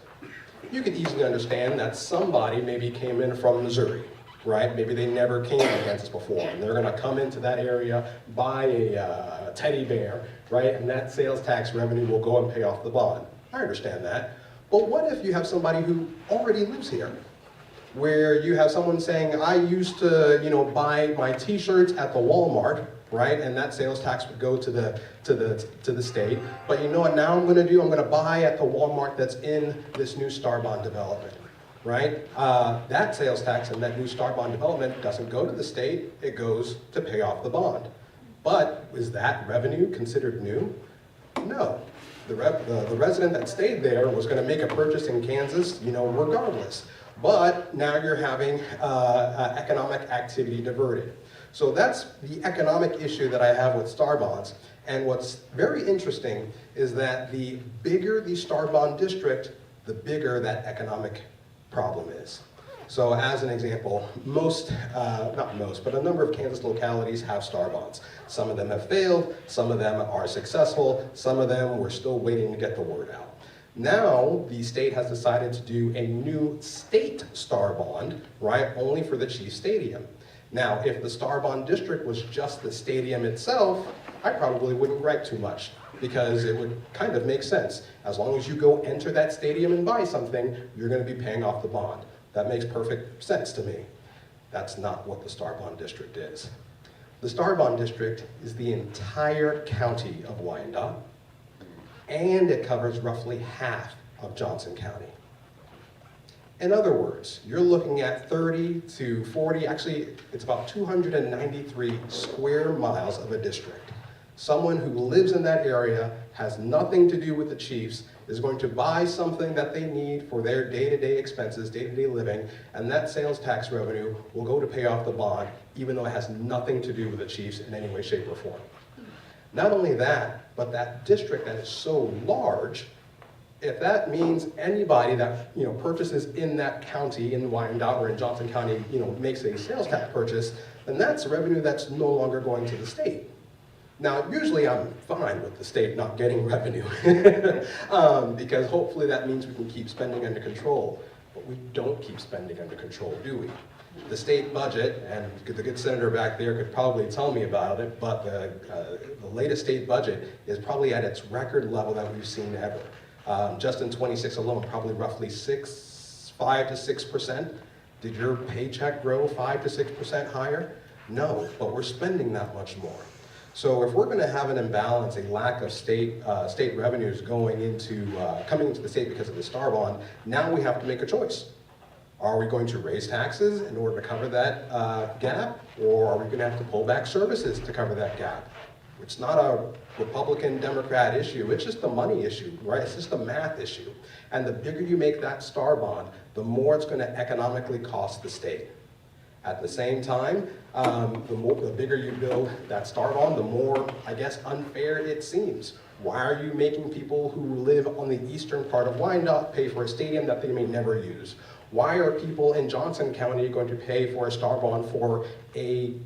You could easily understand that somebody maybe came in from Missouri, right? Maybe they never came to Kansas before, and they're gonna come into that area, buy a teddy bear, right? And that sales tax revenue will go and pay off the bond. I understand that. But what if you have somebody who already lives here? Where you have someone saying, I used to, buy my t-shirts at the Walmart, right? And that sales tax would go to the state. But you know what now I'm gonna do? I'm gonna buy at the Walmart that's in this new star bond development, right? That sales tax and that new star bond development doesn't go to the state, it goes to pay off the bond. But is that revenue considered new? No. The resident that stayed there was gonna make a purchase in Kansas, regardless. But now you're having economic activity diverted. So that's the economic issue that I have with star bonds. And what's very interesting is that the bigger the star bond district, the bigger that economic problem is. So as an example, not most, but a number of Kansas localities have star bonds. Some of them have failed, some of them are successful, some of them we're still waiting to get the word out. Now, the state has decided to do a new state star bond, right, only for the Chiefs Stadium. Now, if the star bond district was just the stadium itself, I probably wouldn't gripe too much because it would kind of make sense. As long as you go enter that stadium and buy something, you're going to be paying off the bond. That makes perfect sense to me. That's not what the star bond district is. The star bond district is the entire county of Wyandotte, and it covers roughly half of Johnson County. In other words, you're looking at 30 to 40, actually it's about 293 square miles of a district. Someone who lives in that area, has nothing to do with the Chiefs, is going to buy something that they need for their day-to-day expenses, day-to-day living, and that sales tax revenue will go to pay off the bond, even though it has nothing to do with the Chiefs in any way, shape, or form. Not only that, but that district that is so large, if that means anybody that purchases in that county, in Wyandotte or in Johnson County, makes a sales tax purchase, then that's revenue that's no longer going to the state. Now, usually I'm fine with the state not getting revenue because hopefully that means we can keep spending under control. But we don't keep spending under control, do we? The state budget, and the good senator back there could probably tell me about it, but the latest state budget is probably at its record level that we've seen ever. Just in 26 alone, probably roughly 5 to 6%. Did your paycheck grow 5 to 6% higher? No, but we're spending that much more. So if we're going to have an imbalance, a lack of state revenues coming into the state because of the star bond, now we have to make a choice. Are we going to raise taxes in order to cover that gap, or are we going to have to pull back services to cover that gap? It's not a Republican-Democrat issue, it's just a money issue, right? It's just a math issue. And the bigger you make that star bond, the more it's going to economically cost the state. At the same time, the bigger you build that star bond, the more, unfair it seems. Why are you making people who live on the eastern part of Wyandotte pay for a stadium that they may never use? Why are people in Johnson County going to pay for a star bond for the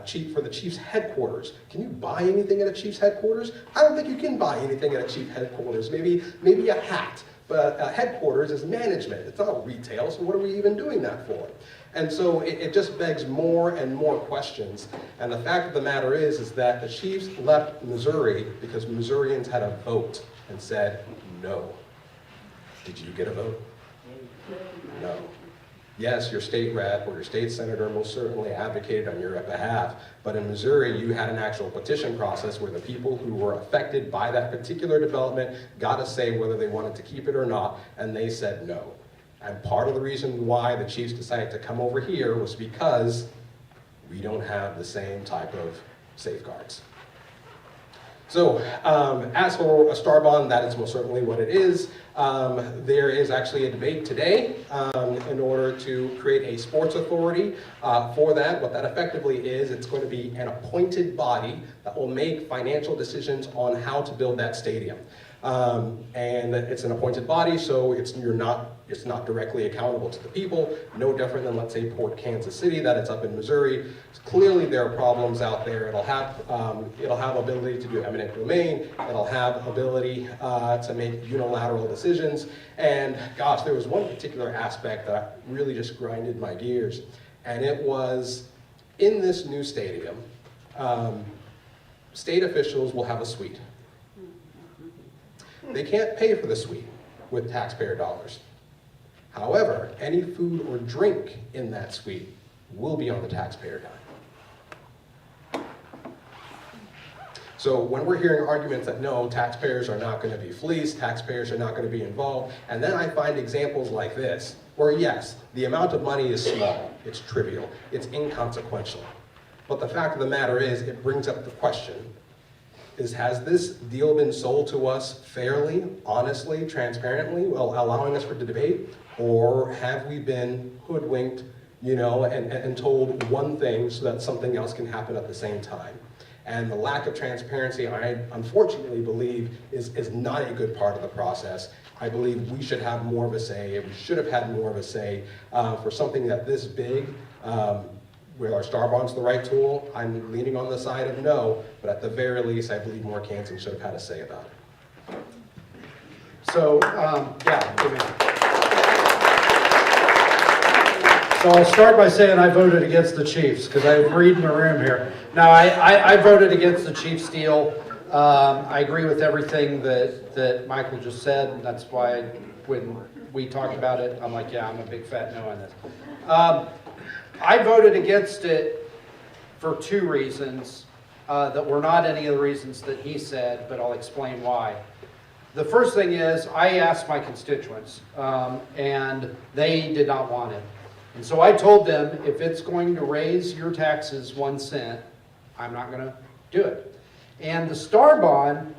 Chiefs headquarters? Can you buy anything at a Chiefs headquarters? I don't think you can buy anything at a Chiefs headquarters. Maybe a hat, but headquarters is management. It's not retail, so what are we even doing that for? And so it just begs more and more questions. And the fact of the matter is that the Chiefs left Missouri because Missourians had a vote and said no. Did you get a vote? No. Yes, your state rep or your state senator most certainly advocated on your behalf, but in Missouri you had an actual petition process where the people who were affected by that particular development got to say whether they wanted to keep it or not, and they said no. And part of the reason why the Chiefs decided to come over here was because we don't have the same type of safeguards. So, as for a star bond, that is most certainly what it is. There is actually a debate today in order to create a sports authority for that. What that effectively is, it's going to be an appointed body that will make financial decisions on how to build that stadium. And it's an appointed body, so it's not directly accountable to the people, no different than, let's say, Port Kansas City, that it's up in Missouri. Clearly there are problems out there. It'll have ability to do eminent domain, it'll have ability to make unilateral decisions, and gosh, there was one particular aspect that really just grinded my gears, and it was, in this new stadium, state officials will have a suite. They can't pay for the suite with taxpayer dollars. However, any food or drink in that suite will be on the taxpayer dime. So when we're hearing arguments that no, taxpayers are not going to be fleeced, taxpayers are not going to be involved, and then I find examples like this, where yes, the amount of money is small, it's trivial, it's inconsequential. But the fact of the matter is, it brings up the question, has this deal been sold to us fairly, honestly, transparently, allowing us for the debate? Or have we been hoodwinked, and told one thing so that something else can happen at the same time? And the lack of transparency, I unfortunately believe, is not a good part of the process. I believe we should have more of a say, we should have had more of a say for something that this big. Will our star bonds the right tool? I'm leaning on the side of no, but at the very least, I believe more Kansans should have had a say about it. So, So I'll start by saying I voted against the Chiefs, because I'm reading the room here. Now, I voted against the Chiefs deal. I agree with everything that Michael just said, and that's why when we talked about it, I'm like, yeah, I'm a big fat no on this. I voted against it for two reasons that were not any of the reasons that he said, but I'll explain why. The first thing is, I asked my constituents, and they did not want it. And so I told them, if it's going to raise your taxes 1 cent, I'm not going to do it. And the star bond,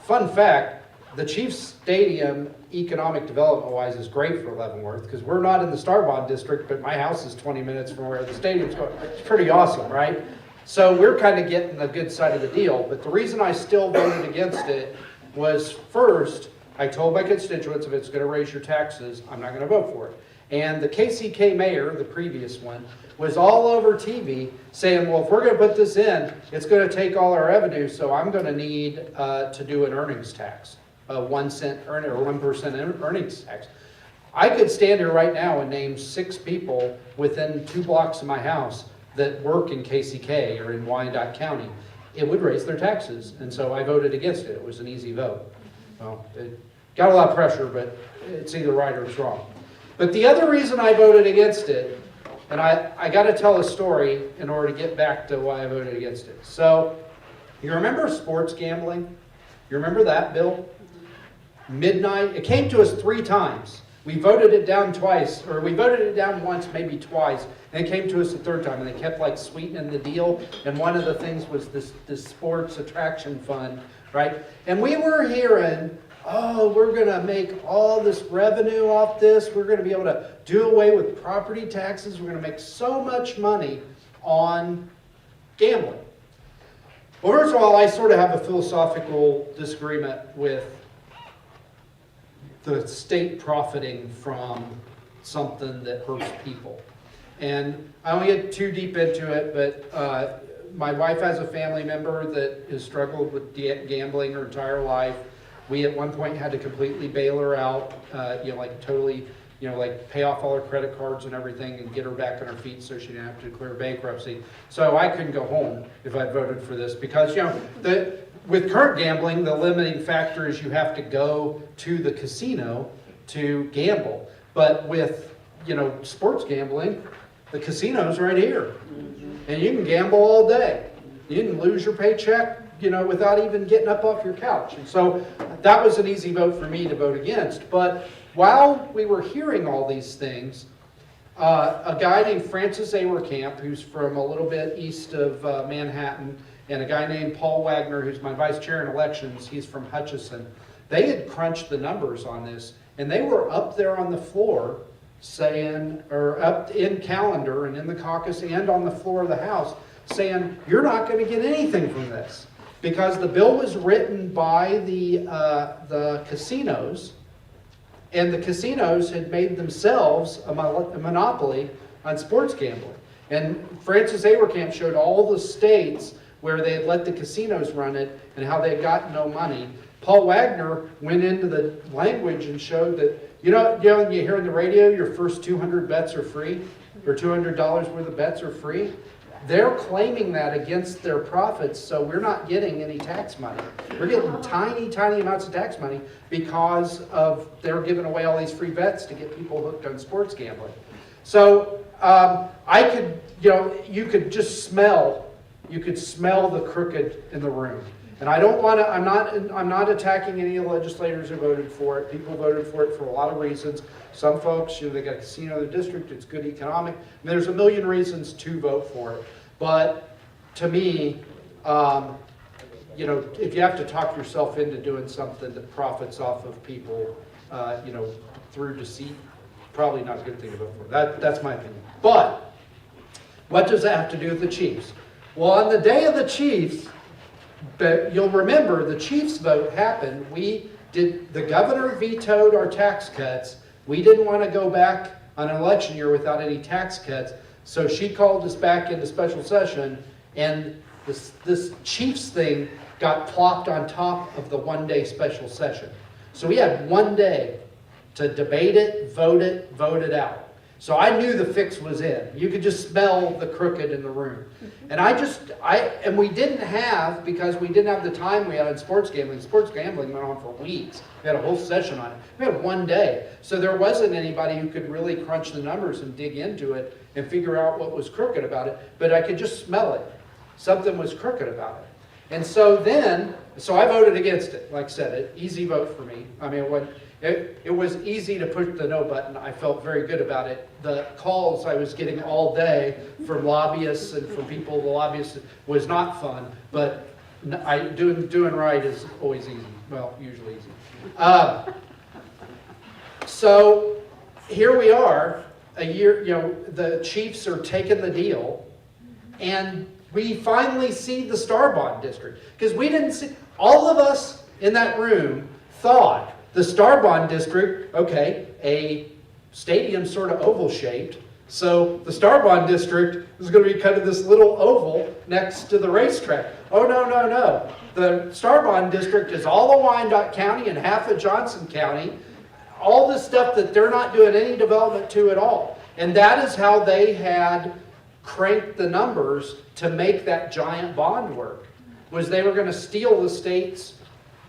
fun fact, the Chiefs Stadium, economic development-wise, is great for Leavenworth, because we're not in the Star Bond district, but my house is 20 minutes from where the stadium's going. It's pretty awesome, right? So we're kind of getting the good side of the deal. But the reason I still voted against it was, first, I told my constituents, if it's going to raise your taxes, I'm not going to vote for it. And the KCK mayor, the previous one, was all over TV saying, well, if we're going to put this in, it's going to take all our revenue, so I'm going to need to do an earnings tax. A 1 cent or 1% earnings tax. I could stand here right now and name 6 people within 2 blocks of my house that work in KCK or in Wyandotte County. It would raise their taxes, and so I voted against it. It was an easy vote. Well, it got a lot of pressure, but it's either right or it's wrong. But the other reason I voted against it, and I got to tell a story in order to get back to why I voted against it. So, you remember sports gambling? You remember that, Bill? Midnight, it came to us 3 times. We voted it down twice, or we voted it down once, maybe twice, and it came to us a 3rd time, and they kept like sweetening the deal, and one of the things was this sports attraction fund, right? And we were hearing, oh, we're gonna make all this revenue off this, we're gonna be able to do away with property taxes, we're gonna make so much money on gambling. Well, first of all, I sort of have a philosophical disagreement with the state profiting from something that hurts people. And I don't get too deep into it, but my wife has a family member that has struggled with gambling her entire life. We at one point had to completely bail her out, totally, pay off all her credit cards and everything and get her back on her feet so she didn't have to declare bankruptcy. So I couldn't go home if I voted for this because, with current gambling, the limiting factor is you have to go to the casino to gamble. But with, sports gambling, the casino's right here. And you can gamble all day. You can lose your paycheck, without even getting up off your couch. And so that was an easy vote for me to vote against. But while we were hearing all these things, a guy named Francis Awerkamp, who's from a little bit east of Manhattan, and a guy named Paul Wagner, who's my vice chair in elections, he's from Hutchinson. They had crunched the numbers on this, and they were up there on the floor saying, or up in calendar and in the caucus and on the floor of the House, saying, you're not going to get anything from this. Because the bill was written by the casinos, and the casinos had made themselves a monopoly on sports gambling. And Francis Averkamp showed all the states where they had let the casinos run it and how they had gotten no money. Paul Wagner went into the language and showed that, you hear on the radio your first 200 bets are free, or $200 worth of bets are free. They're claiming that against their profits, so we're not getting any tax money. We're getting tiny, tiny amounts of tax money because of they're giving away all these free bets to get people hooked on sports gambling. So I could, you could just smell, the crooked in the room. And I don't want to, I'm not attacking any of the legislators who voted for it. People voted for it for a lot of reasons. Some folks, they got a casino in the district, it's good economic. I mean, there's a million reasons to vote for it. But to me, if you have to talk yourself into doing something that profits off of people, through deceit, probably not a good thing to vote for. That's my opinion. But what does that have to do with the Chiefs? Well, on the day of the Chiefs, but you'll remember the Chiefs vote happened. The governor vetoed our tax cuts. We didn't want to go back on an election year without any tax cuts. So she called us back into special session, and this Chiefs thing got plopped on top of the one-day special session. So we had one day to debate it, vote it out. So I knew the fix was in. You could just smell the crooked in the room. And we didn't have, because we didn't have the time we had on sports gambling. Sports gambling went on for weeks. We had a whole session on it. We had one day. So there wasn't anybody who could really crunch the numbers and dig into it and figure out what was crooked about it. But I could just smell it. Something was crooked about it. And so I voted against it. Like I said, an easy vote for me. I mean, it was easy to push the no button. I felt very good about it. The calls I was getting all day from lobbyists and from people, the lobbyists, was not fun. But doing right is always easy. Well, usually easy. So here we are, a year. The Chiefs are taking the deal, and we finally see the Star Bond District, because we didn't see. All of us in that room thought the Star Bond District, okay, a stadium sort of oval shaped. So the Star Bond District is going to be kind of this little oval next to the racetrack. Oh, no. The Star Bond District is all of Wyandotte County and half of Johnson County. All this stuff that they're not doing any development to at all. And that is how they had cranked the numbers to make that giant bond work, was they were going to steal the state's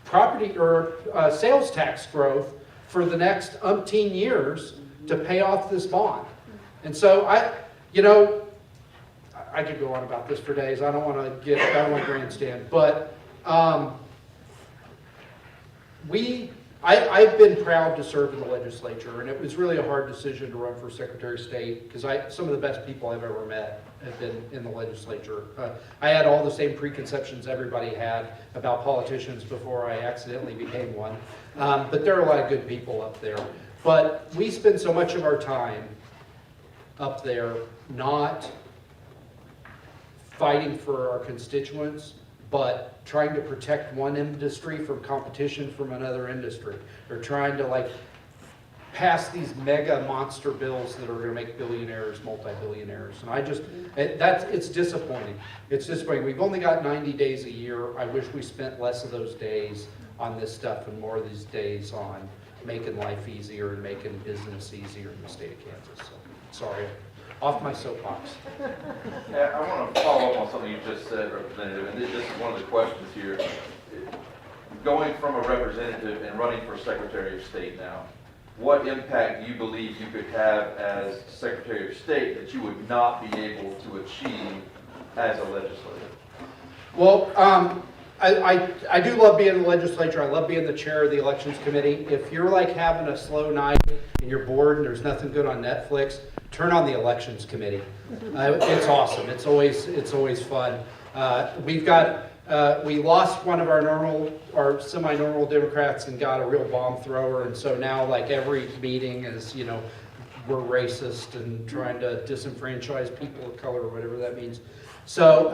property or sales tax growth for the next umpteen years to pay off this bond. And so I could go on about this for days. I don't want to grandstand, but I've been proud to serve in the legislature, and it was really a hard decision to run for Secretary of State, because some of the best people I've ever met have been in the legislature. I had all the same preconceptions everybody had about politicians before I accidentally became one, but there are a lot of good people up there. But we spend so much of our time up there not fighting for our constituents, but trying to protect one industry from competition from another industry, or trying to pass these mega monster bills that are going to make billionaires multi-billionaires. And it's disappointing. It's disappointing. We've only got 90 days a year. I wish we spent less of those days on this stuff and more of these days on making life easier and making business easier in the state of Kansas. So, sorry. Off my soapbox. Yeah, I want to follow up on something you just said, Representative, and this is one of the questions here. Going from a representative and running for Secretary of State now, what impact do you believe you could have as Secretary of State that you would not be able to achieve as a legislator? Well, I do love being in the legislature. I love being the chair of the elections committee. If you're having a slow night and you're bored and there's nothing good on Netflix, turn on the elections committee. It's awesome. It's always fun. We lost one of our semi-normal Democrats and got a real bomb thrower, and so now like every meeting is, we're racist and trying to disenfranchise people of color or whatever that means. So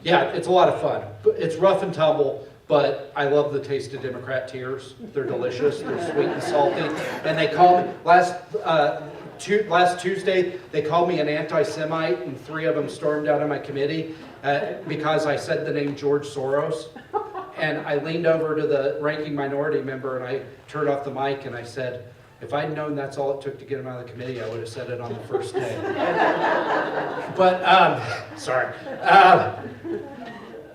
yeah, it's a lot of fun. It's rough and tumble, but I love the taste of Democrat tears. They're delicious. They're sweet and salty. And they called me last Tuesday. They called me an anti-Semite, and 3 of them stormed out of my committee because I said the name George Soros. And I leaned over to the ranking minority member and I turned off the mic and I said, if I'd known that's all it took to get him out of the committee, I would have said it on the first day. But, sorry.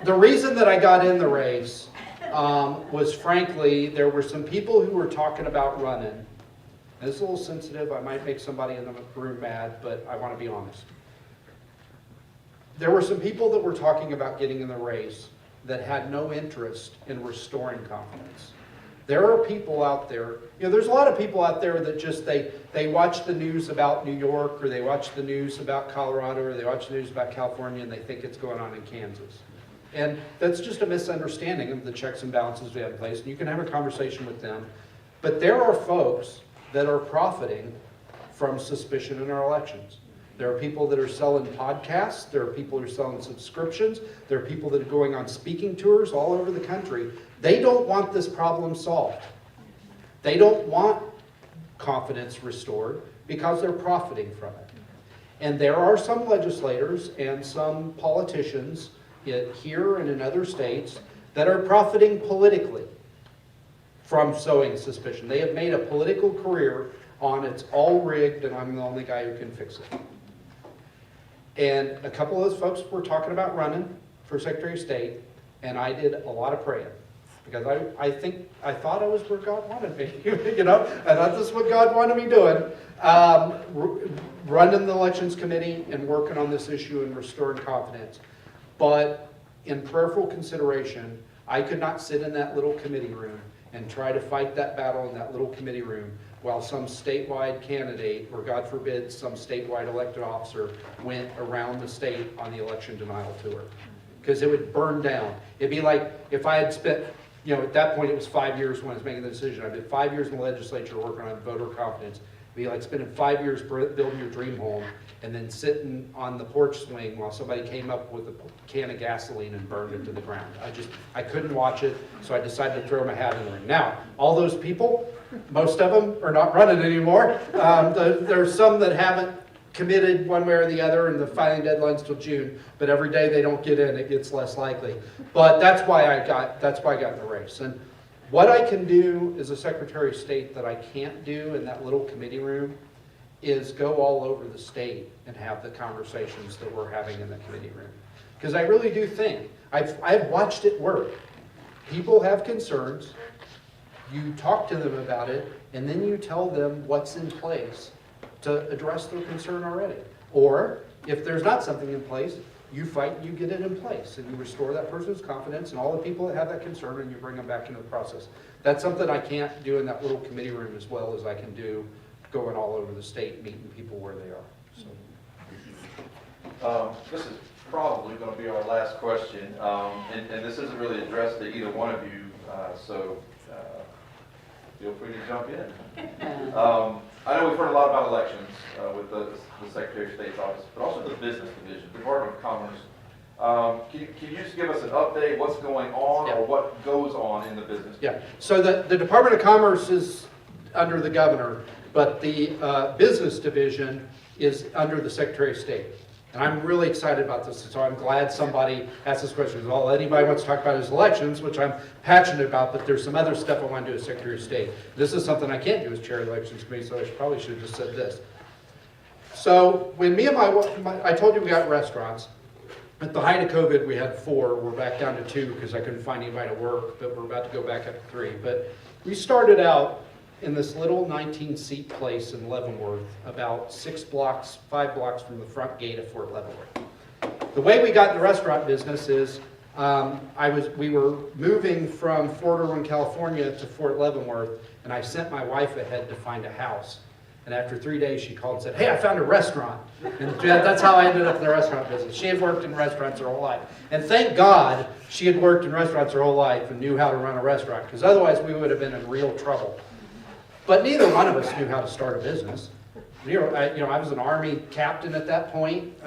The reason that I got in the race was, frankly, there were some people who were talking about running. And it's a little sensitive. I might make somebody in the room mad, but I want to be honest. There were some people that were talking about getting in the race that had no interest in restoring confidence. There are people out there, there's a lot of people out there that just, they watch the news about New York, or they watch the news about Colorado, or they watch the news about California, and they think it's going on in Kansas. And that's just a misunderstanding of the checks and balances we have in place, and you can have a conversation with them. But there are folks that are profiting from suspicion in our elections. There are people that are selling podcasts. There are people who are selling subscriptions. There are people that are going on speaking tours all over the country. They don't want this problem solved. They don't want confidence restored because they're profiting from it. And there are some legislators and some politicians here and in other states that are profiting politically from sowing suspicion. They have made a political career on it's all rigged and I'm the only guy who can fix it. And a couple of those folks were talking about running for Secretary of State, and I did a lot of praying because I thought I was where God wanted me. I thought this is what God wanted me doing. Running the Elections Committee and working on this issue and restoring confidence. But in prayerful consideration, I could not sit in that little committee room and try to fight that battle in that little committee room while some statewide candidate, or God forbid, some statewide elected officer went around the state on the election denial tour. Because it would burn down. It'd be like if I had spent, at that point it was 5 years when I was making the decision. I did 5 years in the legislature working on voter confidence. It'd be like spending 5 years building your dream home and then sitting on the porch swing while somebody came up with a can of gasoline and burned it to the ground. I couldn't watch it, so I decided to throw my hat in the ring. Now, all those people, most of them are not running anymore. There's some that haven't committed one way or the other, and the filing deadline's till June, but every day they don't get in, it gets less likely. But that's why I got in the race. And what I can do as a Secretary of State that I can't do in that little committee room is go all over the state and have the conversations that we're having in the committee room. Because I really do think, I've watched it work. People have concerns, you talk to them about it, and then you tell them what's in place to address their concern already. Or, if there's not something in place, you fight and you get it in place, and you restore that person's confidence and all the people that have that concern, and you bring them back into the process. That's something I can't do in that little committee room as well as I can do going all over the state, meeting people where they are. So. This is probably going to be our last question, and this isn't really addressed to either one of you, so feel free to jump in. I know we've heard a lot about elections with the Secretary of State's office, but also the business division, Department of Commerce. Can you just give us an update, what's going on or what goes on in the business division? Yeah, so the Department of Commerce is under the governor, but the business division is under the Secretary of State. And I'm really excited about this, so I'm glad somebody asked this question. Well, anybody wants to talk about his elections, which I'm passionate about, but there's some other stuff I want to do as Secretary of State. This is something I can't do as Chair of the Elections Committee, so I probably should have just said this. So when me and I told you we got restaurants. At the height of COVID, we had 4. We're back down to 2 because I couldn't find anybody to work, but we're about to go back up to 3. But we started out in this little 19-seat place in Leavenworth, about 5 blocks from the front gate of Fort Leavenworth. The way we got in the restaurant business is we were moving from Fort Irwin, California to Fort Leavenworth, and I sent my wife ahead to find a house. And after 3 days, she called and said, hey, I found a restaurant. And that's how I ended up in the restaurant business. She had worked in restaurants her whole life. And thank God she had worked in restaurants her whole life and knew how to run a restaurant, because otherwise we would have been in real trouble. But neither one of us knew how to start a business. I was an Army captain at that point,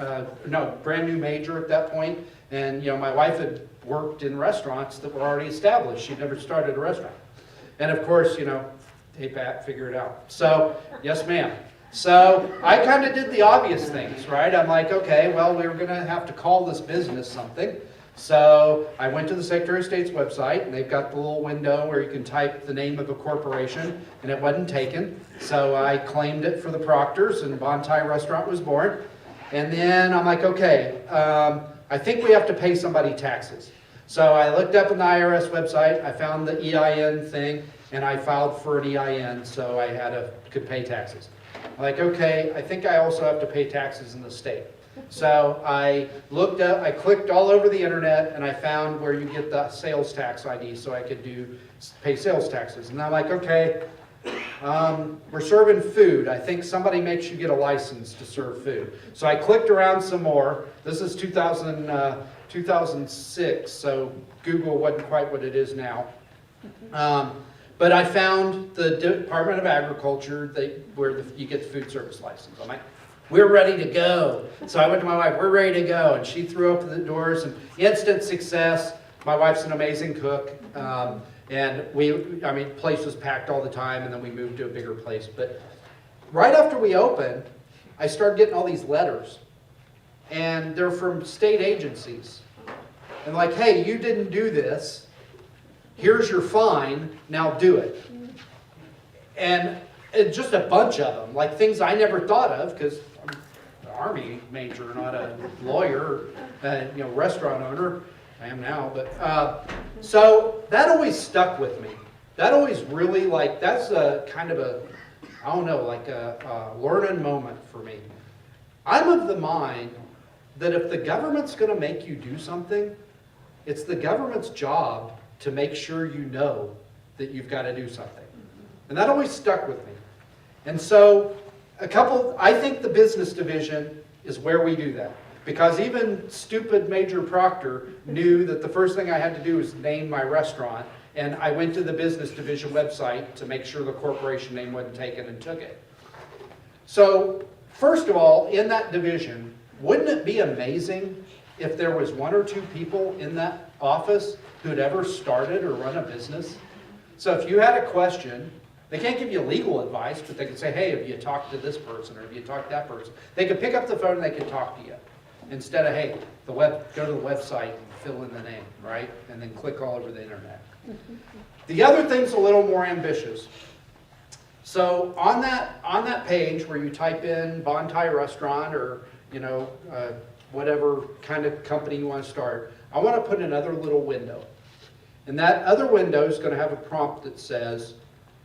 brand new major at that point, and my wife had worked in restaurants that were already established. She'd never started a restaurant. And of course, hey Pat, figure it out. So, yes ma'am. So I kind of did the obvious things, right? I'm like, okay, well, we're going to have to call this business something. So I went to the Secretary of State's website, and they've got the little window where you can type the name of a corporation, and it wasn't taken. So I claimed it for the Proctors, and Bontai Restaurant was born. And then I'm like, okay, I think we have to pay somebody taxes. So I looked up on the IRS website, I found the EIN thing, and I filed for an EIN, so I could pay taxes. I'm like, okay, I think I also have to pay taxes in the state. So I clicked all over the internet, and I found where you get the sales tax ID, so I could pay sales taxes. And I'm like, okay, we're serving food. I think somebody makes you get a license to serve food. So I clicked around some more. This is 2006, so Google wasn't quite what it is now. But I found the Department of Agriculture where you get the food service license. I'm like, we're ready to go. So I went to my wife, we're ready to go. And she threw open the doors, and instant success. My wife's an amazing cook. And the place was packed all the time, and then we moved to a bigger place. But right after we opened, I started getting all these letters. And they're from state agencies. And like, hey, you didn't do this. Here's your fine, now do it. And just a bunch of them, like things I never thought of, because I'm an Army major, not a lawyer, restaurant owner. I am now, but so that always stuck with me. That always really, that's a kind of a learning moment for me. I'm of the mind that if the government's going to make you do something, it's the government's job to make sure you know that you've got to do something. And that always stuck with me. And so I think the business division is where we do that. Because even stupid Major Proctor knew that the first thing I had to do was name my restaurant, and I went to the business division website to make sure the corporation name wasn't taken and took it. So, first of all, in that division, wouldn't it be amazing if there was one or two people in that office who'd ever started or run a business? So if you had a question, they can't give you legal advice, but they could say, hey, have you talked to this person, or have you talked to that person? They could pick up the phone and they could talk to you. Instead of, hey, go to the website and fill in the name, right? And then click all over the internet. The other thing's a little more ambitious. So on that page where you type in Bontai Restaurant or whatever kind of company you want to start, I want to put another little window. And that other window is going to have a prompt that says,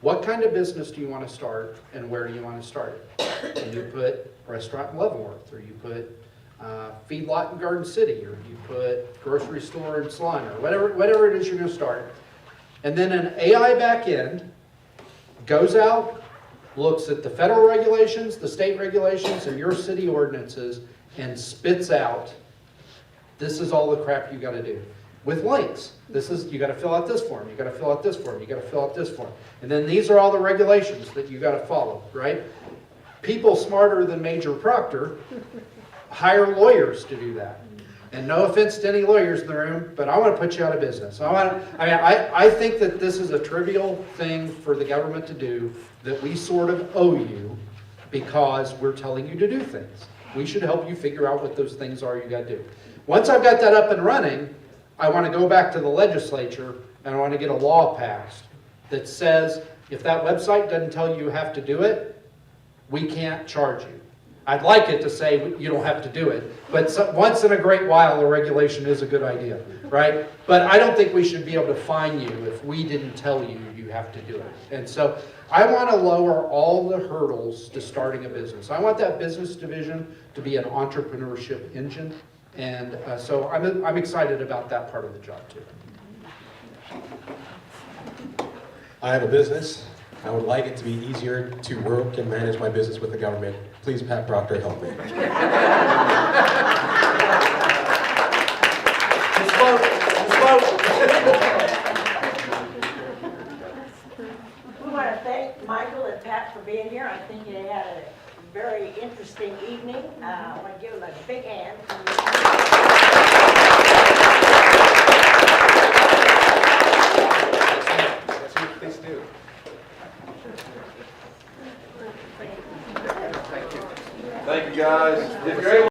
what kind of business do you want to start, and where do you want to start it? And you put restaurant in Leavenworth, or you put feedlot in Garden City, or you put grocery store in Salina, or whatever it is you're going to start. And then an AI backend goes out, looks at the federal regulations, the state regulations, and your city ordinances, and spits out, this is all the crap you got to do. With links. You got to fill out this form, you got to fill out this form, you got to fill out this form. And then these are all the regulations that you got to follow, right? People smarter than Major Proctor hire lawyers to do that. And no offense to any lawyers in the room, but I want to put you out of business. I think that this is a trivial thing for the government to do that we sort of owe you because we're telling you to do things. We should help you figure out what those things are you got to do. Once I've got that up and running, I want to go back to the legislature and I want to get a law passed that says if that website doesn't tell you you have to do it, we can't charge you. I'd like it to say you don't have to do it, but once in a great while a regulation is a good idea, right? But I don't think we should be able to fine you if we didn't tell you you have to do it. And so I want to lower all the hurdles to starting a business. I want that business division to be an entrepreneurship engine. And so I'm excited about that part of the job too. I have a business. I would like it to be easier to work and manage my business with the government. Please, Pat Proctor, help me. We want to thank Michael and Pat for being here. I think they had a very interesting evening. I want to give them a big hand. Please do. Thank you, guys. Did great.